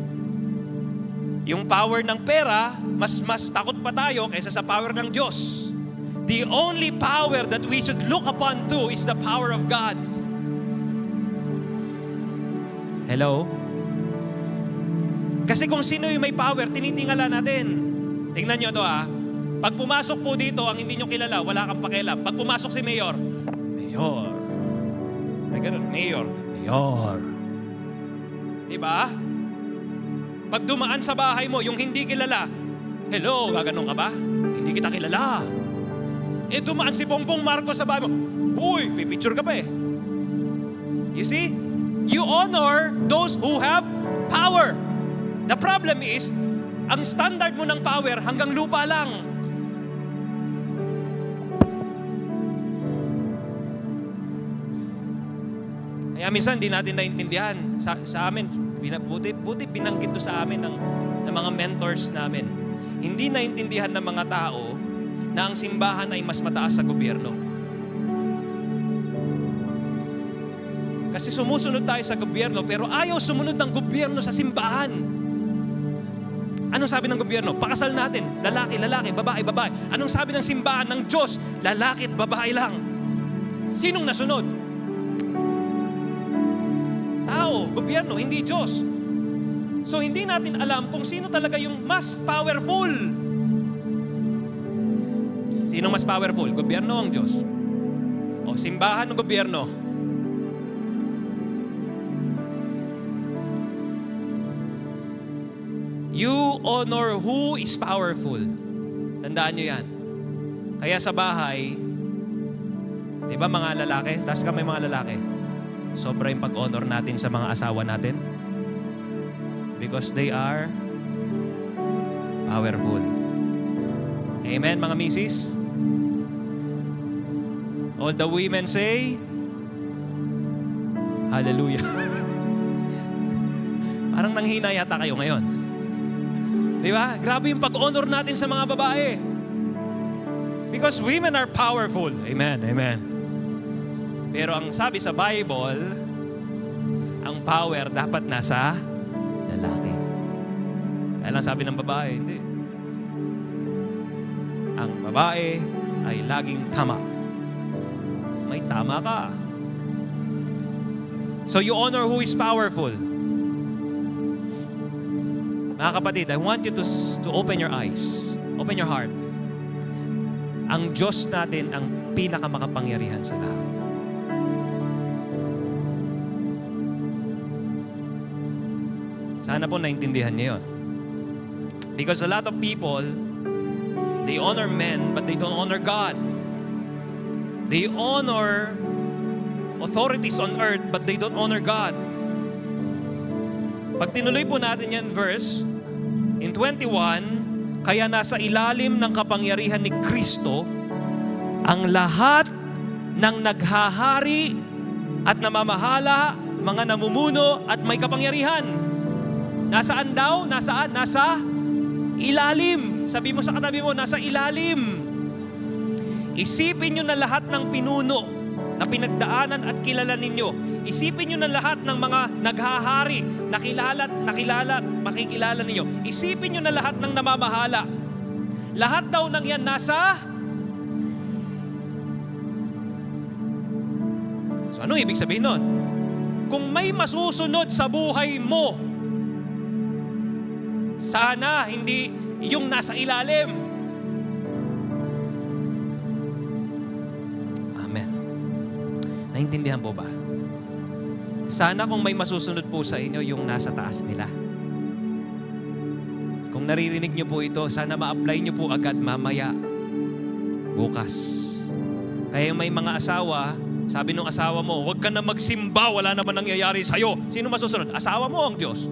Yung power ng pera, mas takot pa tayo kaysa sa power ng Diyos. The only power that we should look upon to is the power of God. Hello? Kasi kung sino yung may power, tinitingala natin. Tingnan nyo ito Pag pumasok po dito, ang hindi nyo kilala, wala kang pakialam. Pag pumasok si Mayor, Mayor. May ganun, Mayor. Diba? Pag dumaan sa bahay mo, yung hindi kilala, hello, gaganon ka ba? Hindi kita kilala. Dumaan si Bongbong Marcos sa bahay mo, huy, pipicture ka pa eh. You see? You honor those who have power. The problem is, ang standard mo ng power hanggang lupa lang. Kaya minsan hindi natin naintindihan. Sa amin, buti binanggit to sa amin ng mga mentors namin. Hindi naintindihan ng mga tao na ang simbahan ay mas mataas sa gobyerno. Kasi sumusunod tayo sa gobyerno, pero ayaw sumunod ng gobyerno sa simbahan. Anong sabi ng gobyerno? Pakasal natin. Lalaki, babae, babae. Anong sabi ng simbahan ng Diyos? Lalaki at babae lang. Sinong nasunod? Tao, gobyerno, hindi Diyos. So hindi natin alam kung sino talaga yung mas powerful. Sino mas powerful? Gobyerno o ang Diyos? O simbahan o gobyerno? You honor who is powerful. Tandaan nyo yan. Kaya sa bahay, di ba mga lalaki? Taas kami mga lalaki. Sobra yung pag-honor natin sa mga asawa natin. Because they are powerful. Amen, mga misis? All the women say, Hallelujah. Parang nanghina yata kayo ngayon. Di ba? Grabe yung pag-honor natin sa mga babae. Because women are powerful. Amen, amen. Pero ang sabi sa Bible, ang power dapat nasa lalaki. Kaya lang sabi ng babae, hindi. Ang babae ay laging tama. May tama ka. So you honor who is powerful. Mga kapatid, I want you to open your eyes. Open your heart. Ang Diyos natin ang pinakamakapangyarihan sa lahat. Sana po naintindihan niyo yun. Because a lot of people, they honor men, but they don't honor God. They honor authorities on earth, but they don't honor God. Pag tinuloy po natin yan verse, in 21, kaya nasa ilalim ng kapangyarihan ni Kristo, ang lahat ng naghahari at namamahala, mga namumuno at may kapangyarihan. Nasaan daw? Nasaan? Nasa ilalim. Sabi mo sa katabi mo, nasa ilalim. Isipin nyo na lahat ng pinuno na pinagdaanan at kilala ninyo. Isipin nyo na lahat ng mga naghahari, nakilala, makikilala ninyo. Isipin nyo na lahat ng namamahala. Lahat daw ng yan nasa... So ano ibig sabihin nun? Kung may masusunod sa buhay mo, sana hindi yung nasa ilalim. Amen. Naintindihan po ba? Sana kung may masusunod po sa inyo yung nasa taas nila. Kung naririnig nyo po ito, sana ma-apply nyo po agad mamaya, bukas. Kaya may mga asawa, sabi nung asawa mo, huwag ka na magsimba, wala naman nangyayari sa'yo. Sino masusunod? Asawa mo ang Diyos.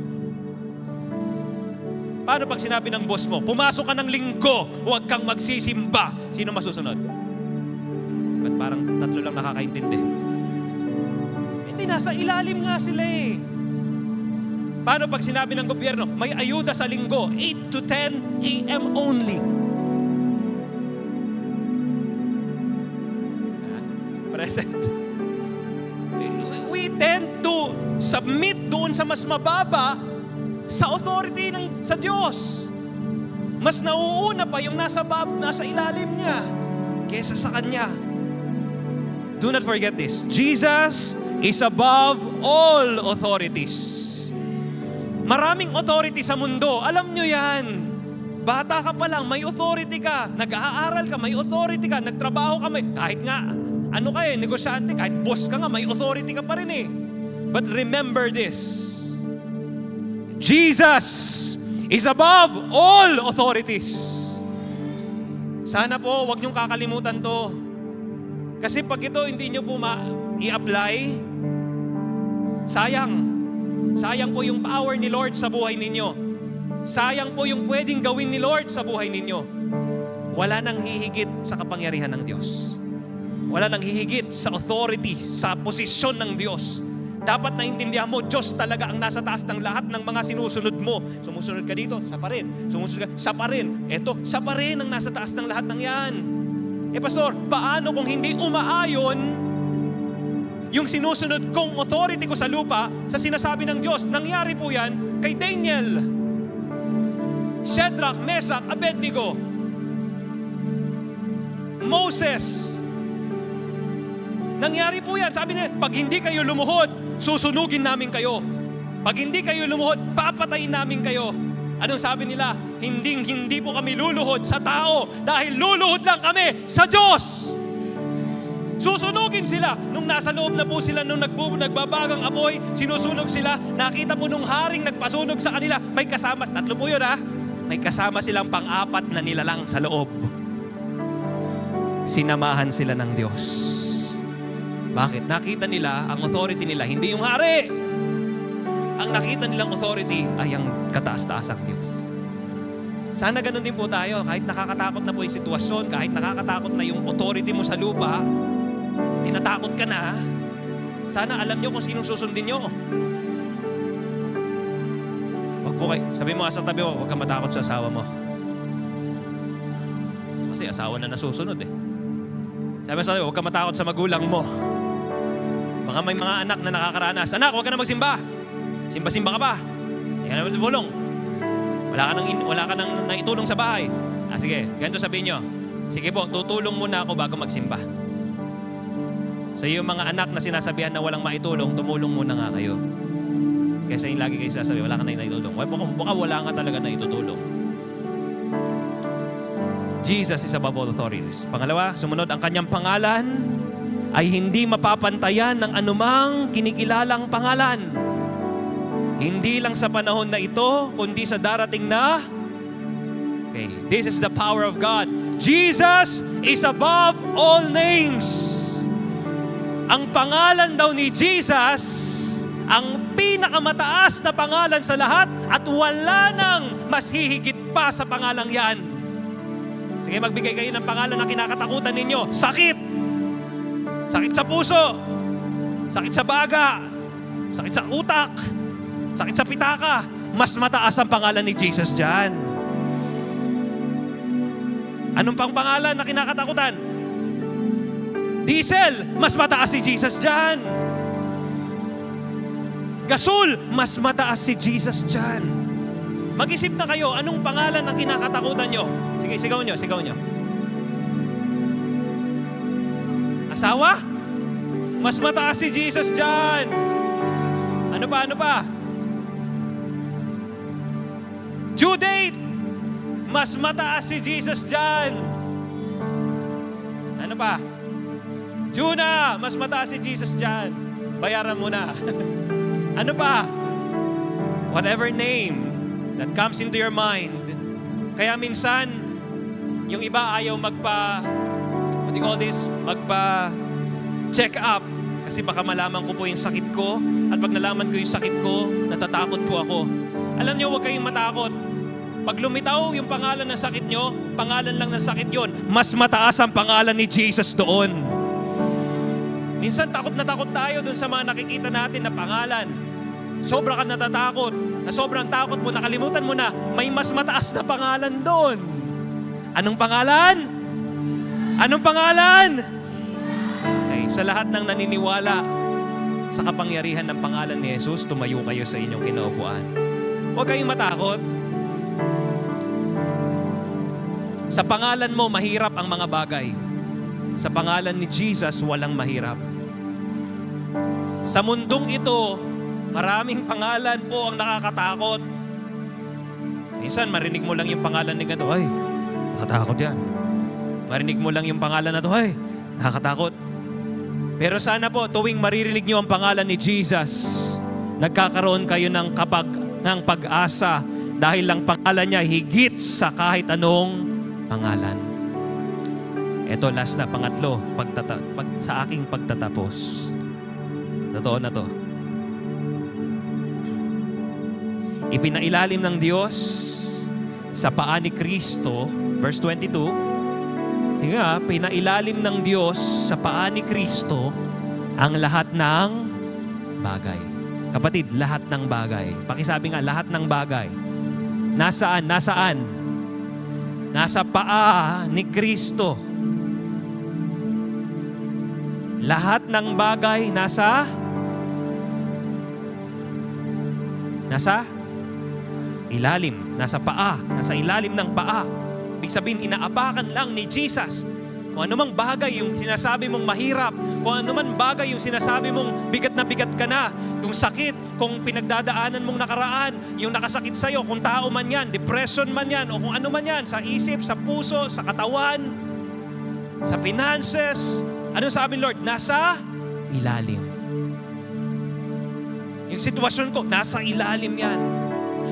Paano pag sinabi ng boss mo, pumasok ka ng linggo, huwag kang magsisimba. Sino masusunod? Ba't parang tatlo lang nakakaintindi? Hindi, nasa ilalim nga sila eh. Paano pag sinabi ng gobyerno, may ayuda sa linggo, 8 to 10 a.m. only. Present. We tend to submit doon sa mas mababa sa authority sa Diyos. Mas nauuna pa yung nasa ilalim niya kesa sa Kanya. Do not forget this. Jesus is above all authorities. Maraming authority sa mundo. Alam nyo yan. Bata ka pa lang, may authority ka. Nag-aaral ka, may authority ka. Nagtrabaho ka, kahit nga, ano ka negosyante, kahit boss ka nga, may authority ka pa rin eh. But remember this. Jesus is above all authorities. Sana po, wag niyong kakalimutan to. Kasi pag ito hindi niyo po i-apply, sayang. Sayang po yung power ni Lord sa buhay ninyo. Sayang po yung pwedeng gawin ni Lord sa buhay ninyo. Wala nang hihigit sa kapangyarihan ng Diyos. Wala nang hihigit sa authority, sa posisyon ng Diyos. Dapat naintindihan mo, Diyos talaga ang nasa taas ng lahat ng mga sinusunod mo. Sumusunod ka dito, siya pa rin. Sumusunod ka, siya pa rin. Eto, siya pa rin ang nasa taas ng lahat ng yan. Pastor, paano kung hindi umaayon yung sinusunod kong authority ko sa lupa sa sinasabi ng Diyos? Nangyari po yan kay Daniel, Shadrach, Meshach, Abednego, Moses. Nangyari po yan. Sabi niya, pag hindi kayo lumuhod, susunugin namin kayo. Pag hindi kayo lumuhod, papatayin namin kayo. Anong sabi nila? Hindi po kami luluhod sa tao dahil luluhod lang kami sa Diyos. Susunugin sila. Nung nasa loob na po sila, nung nagbabagang apoy, sinusunog sila. Nakita po nung haring nagpasunog sa kanila. May kasama, 3 po yun may kasama silang pang-4 na nilalang sa loob. Sinamahan sila ng Diyos. Bakit? Nakita nila, ang authority nila, hindi yung hari. Ang nakita nilang authority ay ang kataas-taasang Diyos. Sana ganun din po tayo. Kahit nakakatakot na po yung sitwasyon, kahit nakakatakot na yung authority mo sa lupa, tinatakot ka na, sana alam nyo kung sinong susundin nyo. Huwag po kayo. Sabi mo sa tabi mo, huwag kang matakot sa asawa mo. Kasi asawa na nasusunod eh. Sabi sa tabi, huwag kang matakot sa magulang mo. Baka may mga anak na nakakaranas. Anak, huwag ka na magsimba. Simba-simba ka pa. Hindi ka na matulong. Wala ka nang naitulong sa bahay. Sige, ganito sabihin nyo. Sige po, tutulong muna ako bago magsimba. So yung mga anak na sinasabihan na walang maitulong, tumulong muna nga kayo. Kaysa yung lagi kayo sasabi, wala ka na naitulong. Baka wala nga talaga na itutulong. Jesus is above all authorities. Pangalawa, sumunod, ang kanyang pangalan ay hindi mapapantayan ng anumang kinikilalang pangalan. Hindi lang sa panahon na ito, kundi sa darating na. Okay, this is the power of God. Jesus is above all names. Ang pangalan daw ni Jesus, ang pinakamataas na pangalan sa lahat at wala nang mas hihigit pa sa pangalang yan. Sige, magbigay kayo ng pangalan na kinakatakutan ninyo. Sakit. Sakit sa puso. Sakit sa baga. Sakit sa utak. Sakit sa pitaka. Mas mataas ang pangalan ni Jesus dyan. Anong pang pangalan na kinakatakutan? Diesel, mas mataas si Jesus dyan. Gasul, mas mataas si Jesus dyan. Mag-isip na kayo, anong pangalan ang kinakatakutan nyo? Sige, sigaw nyo, sigaw nyo. Asawa? Mas mataas si Jesus dyan. Ano pa, ano pa? Due date, mas mataas si Jesus dyan. Ano pa? Juna, mas mataas si Jesus dyan. Bayaran mo na. Ano pa? Whatever name that comes into your mind. Kaya minsan, yung iba ayaw what do you call this? Magpa-check up. Kasi baka malaman ko po yung sakit ko. At pag nalaman ko yung sakit ko, natatakot po ako. Alam niyo, huwag kayong matakot. Pag lumitaw yung pangalan ng sakit nyo, pangalan lang ng sakit yon. Mas mataas ang pangalan ni Jesus doon. Minsan takot na takot tayo dun sa mga nakikita natin na pangalan. Sobra ka natatakot. Na sobrang takot mo, nakalimutan mo na, may mas mataas na pangalan doon. Anong pangalan? Anong pangalan? Okay, sa lahat ng naniniwala sa kapangyarihan ng pangalan ni Jesus, tumayo kayo sa inyong kinaupuan. Huwag kayong matakot. Sa pangalan mo, mahirap ang mga bagay. Sa pangalan ni Jesus, walang mahirap. Sa mundong ito, maraming pangalan po ang nakakatakot. Minsan, marinig mo lang yung pangalan ni ganito, ay, nakatakot yan. Marinig mo lang yung pangalan na to, ay, nakakatakot. Pero sana po, tuwing maririnig nyo ang pangalan ni Jesus, nagkakaroon kayo ng pag-asa dahil lang pangalan niya higit sa kahit anong pangalan. Ito, last na, pangatlo, sa aking pagtatapos. Totoo na to. Ipinailalim ng Diyos sa paa ni Kristo, verse 22, sige nga, pinailalim ng Diyos sa paa ni Kristo ang lahat ng bagay. Kapatid, lahat ng bagay. Pakisabi nga, lahat ng bagay. Nasaan? Nasaan? Nasa paa ni Kristo. Lahat ng bagay nasa ilalim, nasa paa, nasa ilalim ng paa. Ibig sabihin, inaapakan lang ni Jesus. Kung anumang bagay yung sinasabi mong mahirap, kung anumang bagay yung sinasabi mong bigat na bigat ka na, kung sakit, kung pinagdadaanan mong nakaraan, yung nakasakit sa'yo, kung tao man yan, depression man yan, o kung ano man yan, sa isip, sa puso, sa katawan, sa finances, Ano sabi Lord? Nasa ilalim. Yung sitwasyon ko, nasa ilalim yan.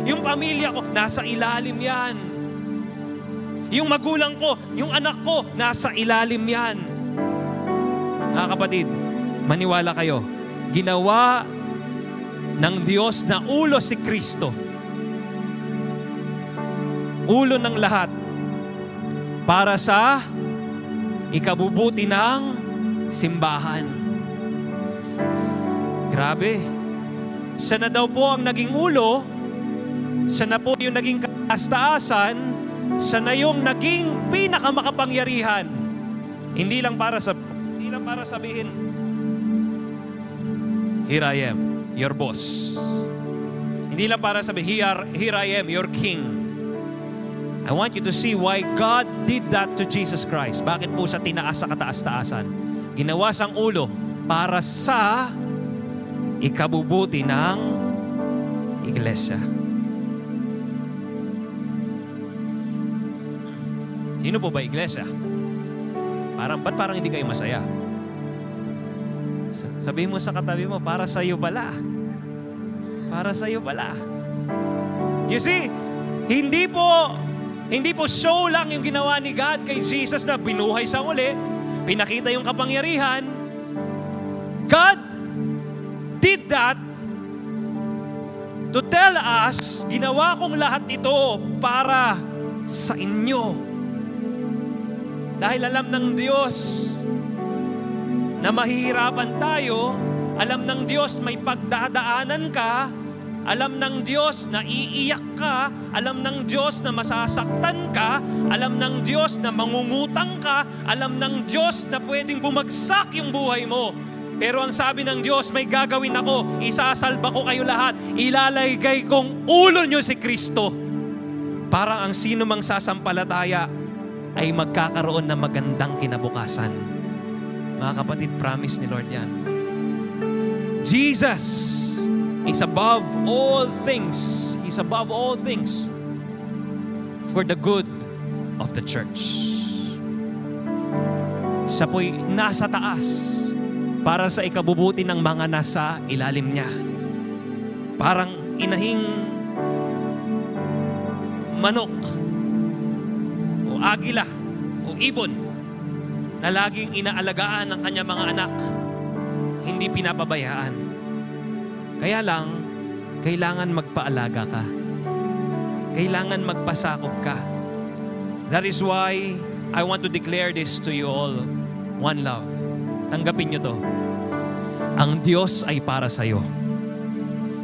Yung pamilya ko, nasa ilalim yan. Yung magulang ko, yung anak ko, nasa ilalim yan. Mga kapatid, maniwala kayo, ginawa ng Diyos na ulo si Kristo. Ulo ng lahat para sa ikabubuti ng simbahan. Grabe. Siya na daw po ang naging ulo, siya na po yung naging kastaasan, siya na yung naging pinakamakapangyarihan. Hindi lang para sabihin, here I am, your boss. Hindi lang para sabihin, here I am, your king. I want you to see why God did that to Jesus Christ. Bakit po sa tinaas sa kataas-taasan? Ginawa siyang ulo para sa ikabubuti ng iglesia. Sino po ba iglesia? Ba't parang hindi kayo masaya? Sabihin mo sa katabi mo, para sa iyo pala. Para sa iyo pala. You see, hindi po show lang yung ginawa ni God kay Jesus na binuhay siya uli, pinakita yung kapangyarihan. God did that to tell us, ginawa kong lahat ito para sa inyo. Dahil alam ng Diyos na mahihirapan tayo, alam ng Diyos may pagdadaanan ka, alam ng Diyos na iiyak ka, alam ng Diyos na masasaktan ka, alam ng Diyos na mangungutang ka, alam ng Diyos na pwedeng bumagsak yung buhay mo. Pero ang sabi ng Diyos, may gagawin ako, isasalba ko kayo lahat, ilalagay kong ulo nyo si Kristo. Para ang sino mang sasampalataya ay magkakaroon ng magandang kinabukasan. Mga kapatid, promise ni Lord yan. Jesus is above all things. He's above all things for the good of the church. Siya po'y nasa taas para sa ikabubuti ng mga nasa ilalim niya. Parang inahing manok o agila o ibon na laging inaalagaan ng kanyang mga anak, hindi pinapabayaan. Kaya lang, kailangan magpaalaga ka. Kailangan magpasakop ka. That is why I want to declare this to you all. One love. Tanggapin nyo to. Ang Diyos ay para sa'yo.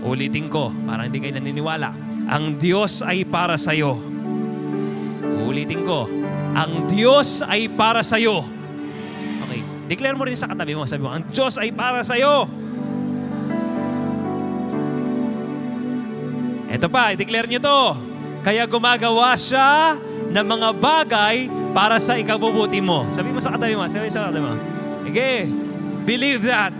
Ulitin ko, para hindi kayo naniniwala. Ang Diyos ay para sa'yo. Ulitin ko, ang Diyos ay para sa'yo. Okay, declare mo rin sa katabi mo. Sabi mo, ang Diyos ay para sa'yo. Ito pa, i-declare nyo to. Kaya gumagawa siya ng mga bagay para sa ikabubuti mo. Sabi mo sa katabi mo. Sabi sa katabi mo. Okay, believe that.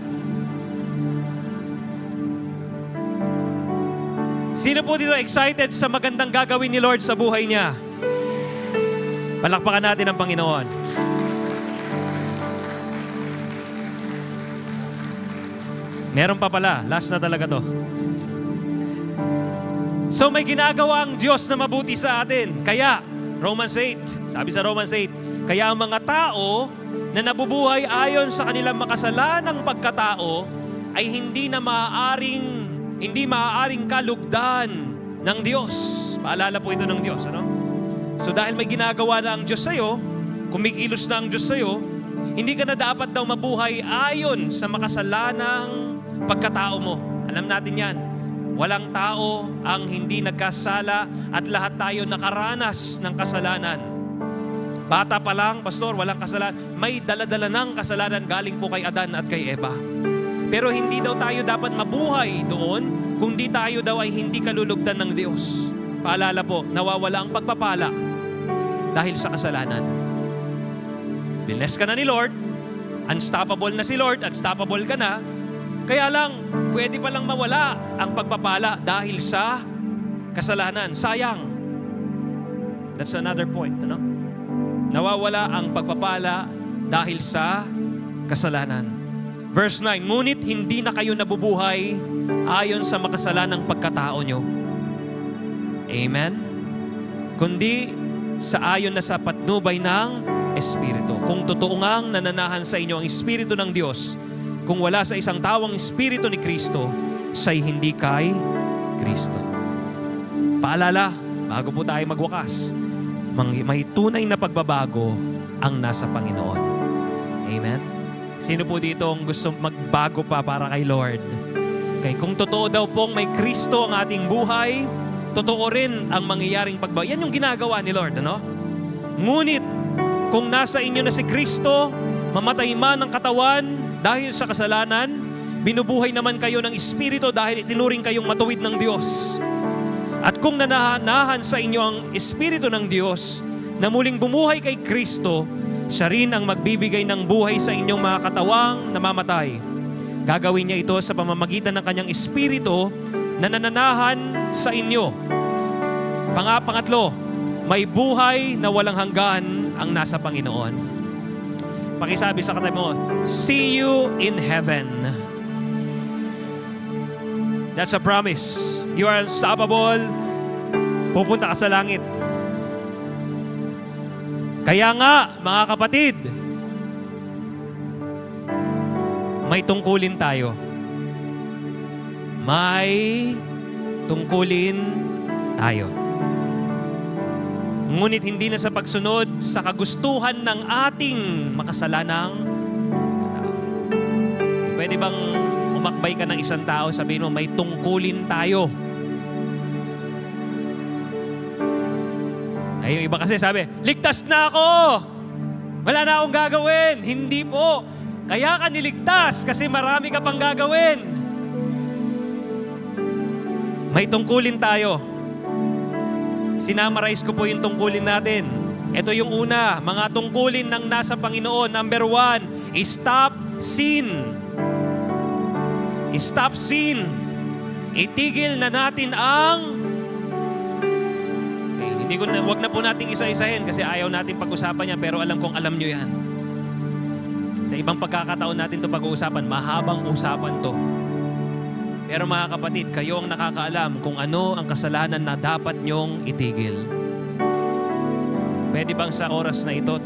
Sino po dito excited sa magandang gagawin ni Lord sa buhay niya? Palakpakan natin ang Panginoon. Meron pa pala. Last na talaga to. So may ginagawa ang Diyos na mabuti sa atin. Kaya, Romans 8, sabi sa Romans 8, kaya ang mga tao na nabubuhay ayon sa kanilang makasalanang pagkatao ay hindi maaaring kalugdan ng Diyos. Paalala po ito ng Diyos, ano? So dahil may ginagawa na ang Diyos sa'yo, kumikilos na ang Diyos sa'yo, hindi ka na dapat daw mabuhay ayon sa makasalanang pagkatao mo. Alam natin yan. Walang tao ang hindi nagkasala at lahat tayo nakaranas ng kasalanan. Bata pa lang, pastor, walang kasalanan. May daladala ng kasalanan galing po kay Adan at kay Eva. Pero hindi daw tayo dapat mabuhay doon kung di tayo daw ay hindi kalulugdan ng Diyos. Paalala po, nawawala ang pagpapala dahil sa kasalanan. Blessed ka na ni Lord, unstoppable na si Lord, unstoppable ka na, kaya lang, pwede palang mawala ang pagpapala dahil sa kasalanan. Sayang. That's another point, ano? Nawawala ang pagpapala dahil sa kasalanan. Verse 9, ngunit hindi na kayo nabubuhay ayon sa makasalanang pagkatao nyo. Amen? Kundi sa ayon na sa patnubay ng Espiritu. Kung totoo ngang nananahan sa inyo ang Espiritu ng Diyos, kung wala sa isang tawang Espiritu ni Kristo, siya'y hindi kay Kristo. Paalala, bago po tayo magwakas, may tunay na pagbabago ang nasa Panginoon. Amen? Sino po dito ang gusto magbago pa para kay Lord? Okay, kung totoo daw pong may Kristo ang ating buhay, totoo rin ang mangyayaring pagbago. Yan yung ginagawa ni Lord, ano? Ngunit, kung nasa inyo na si Kristo, mamatay man ang katawan dahil sa kasalanan, binubuhay naman kayo ng Espiritu dahil itinuring kayong matuwid ng Diyos. At kung nananahan sa inyo ang Espiritu ng Diyos na muling bumuhay kay Kristo, siya rin ang magbibigay ng buhay sa inyong mga katawang namamatay. Gagawin niya ito sa pamamagitan ng kanyang Espiritu na nananahan sa inyo. Pangatlo, may buhay na walang hanggan ang nasa Panginoon. Pakisabi sa katabi mo, see you in heaven. That's a promise. You are unstoppable. Pupunta ka sa langit. Kaya nga, mga kapatid, may tungkulin tayo. May tungkulin tayo. Ngunit hindi na sa pagsunod sa kagustuhan ng ating makasalanang tao. Pwede bang umakbay ka ng isang tao, sabihin mo, may tungkulin tayo. Ay, yung iba kasi sabi, ligtas na ako! Wala na akong gagawin. Hindi po. Kaya ka niligtas kasi marami ka pang gagawin. May tungkulin tayo. Sinamarize ko po yung tungkulin natin. Ito yung una, mga tungkulin ng nasa Panginoon. Number 1, stop sin. Stop sin. Itigil na natin ang wag na po nating isa-isahin kasi ayaw natin pag-usapan yan, pero alam kong alam nyo yan. Sa ibang pagkakataon natin ito pag-uusapan, mahabang usapan to. Pero mga kapatid, kayo ang nakakaalam kung ano ang kasalanan na dapat nyong itigil. Pwede bang sa oras na ito,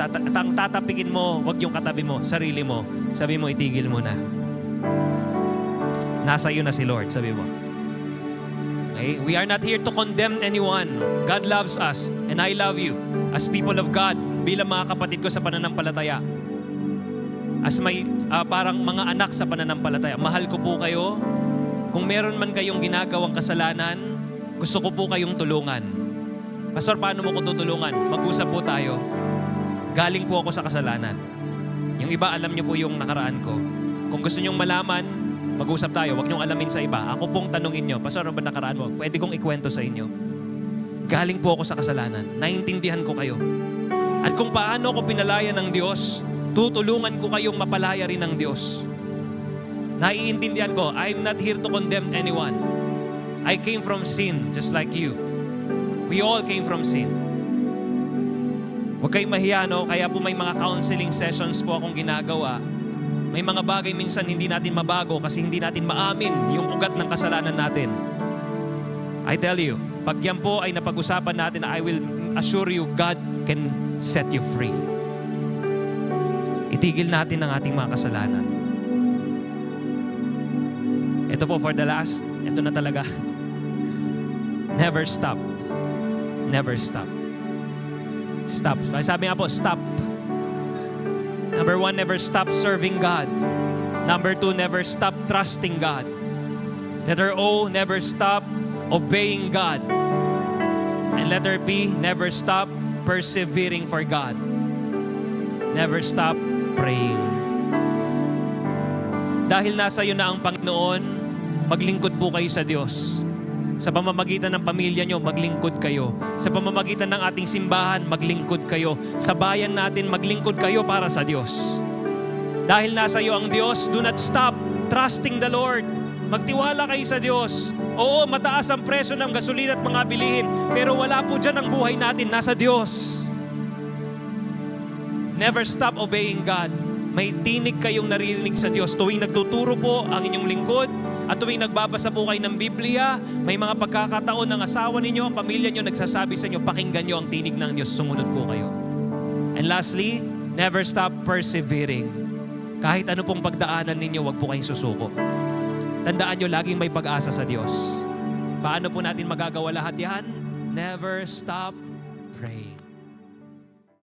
tatapikin mo, wag yung katabi mo, sarili mo, sabi mo, itigil mo na. Nasa iyo na si Lord, sabi mo. Okay? We are not here to condemn anyone. God loves us and I love you as people of God bilang mga kapatid ko sa pananampalataya. As may parang mga anak sa pananampalataya. Mahal ko po kayo. Kung meron man kayong ginagawang kasalanan, gusto ko po kayong tulungan. Pastor, paano mo ko tutulungan? Mag-usap po tayo. Galing po ako sa kasalanan. Yung iba, alam niyo po yung nakaraan ko. Kung gusto niyong malaman, mag-usap tayo, huwag niyong alamin sa iba. Ako pong tanungin niyo, Pastor, ano ba nakaraan mo? Pwede kong ikwento sa inyo. Galing po ako sa kasalanan. Naintindihan ko kayo. At kung paano ko pinalaya ng Diyos, tutulungan ko kayong mapalaya rin ng Diyos. Naiintindihan ko, I'm not here to condemn anyone. I came from sin, just like you. We all came from sin. Huwag kayong mahiya, no? Kaya po may mga counseling sessions po akong ginagawa. May mga bagay minsan hindi natin mabago kasi hindi natin maamin yung ugat ng kasalanan natin. I tell you, pag yan po ay napag-usapan natin, I will assure you, God can set you free. Itigil natin ang ating mga kasalanan. Ito po for the last, ito na talaga. Never stop. Never stop. Stop. Sabi nga po, stop. Number 1, never stop serving God. Number 2, never stop trusting God. Letter O, never stop obeying God. And letter P, never stop persevering for God. Never stop praying. Dahil nasa iyo na ang Panginoon, maglingkod po kayo sa Diyos. Sa pamamagitan ng pamilya nyo, maglingkod kayo. Sa pamamagitan ng ating simbahan, maglingkod kayo. Sa bayan natin, maglingkod kayo para sa Diyos. Dahil nasa iyo ang Diyos, do not stop trusting the Lord. Magtiwala kayo sa Diyos. Oo, mataas ang presyo ng gasolina at mga bilihin, pero wala po dyan ang buhay natin, nasa Diyos. Never stop obeying God. may tinig kayong naririnig sa Diyos. Tuwing nagtuturo po ang inyong lingkod at tuwing nagbabasa po kayo ng Biblia, may mga pagkakataon ng asawa ninyo, ang pamilya nyo nagsasabi sa inyo, pakinggan nyo ang tinig ng Diyos, sumunod po kayo. And lastly, never stop persevering. Kahit ano pong pagdaanan ninyo, wag po kayong susuko. Tandaan nyo, laging may pag-asa sa Diyos. Paano po natin magagawa lahat yan? Never stop praying.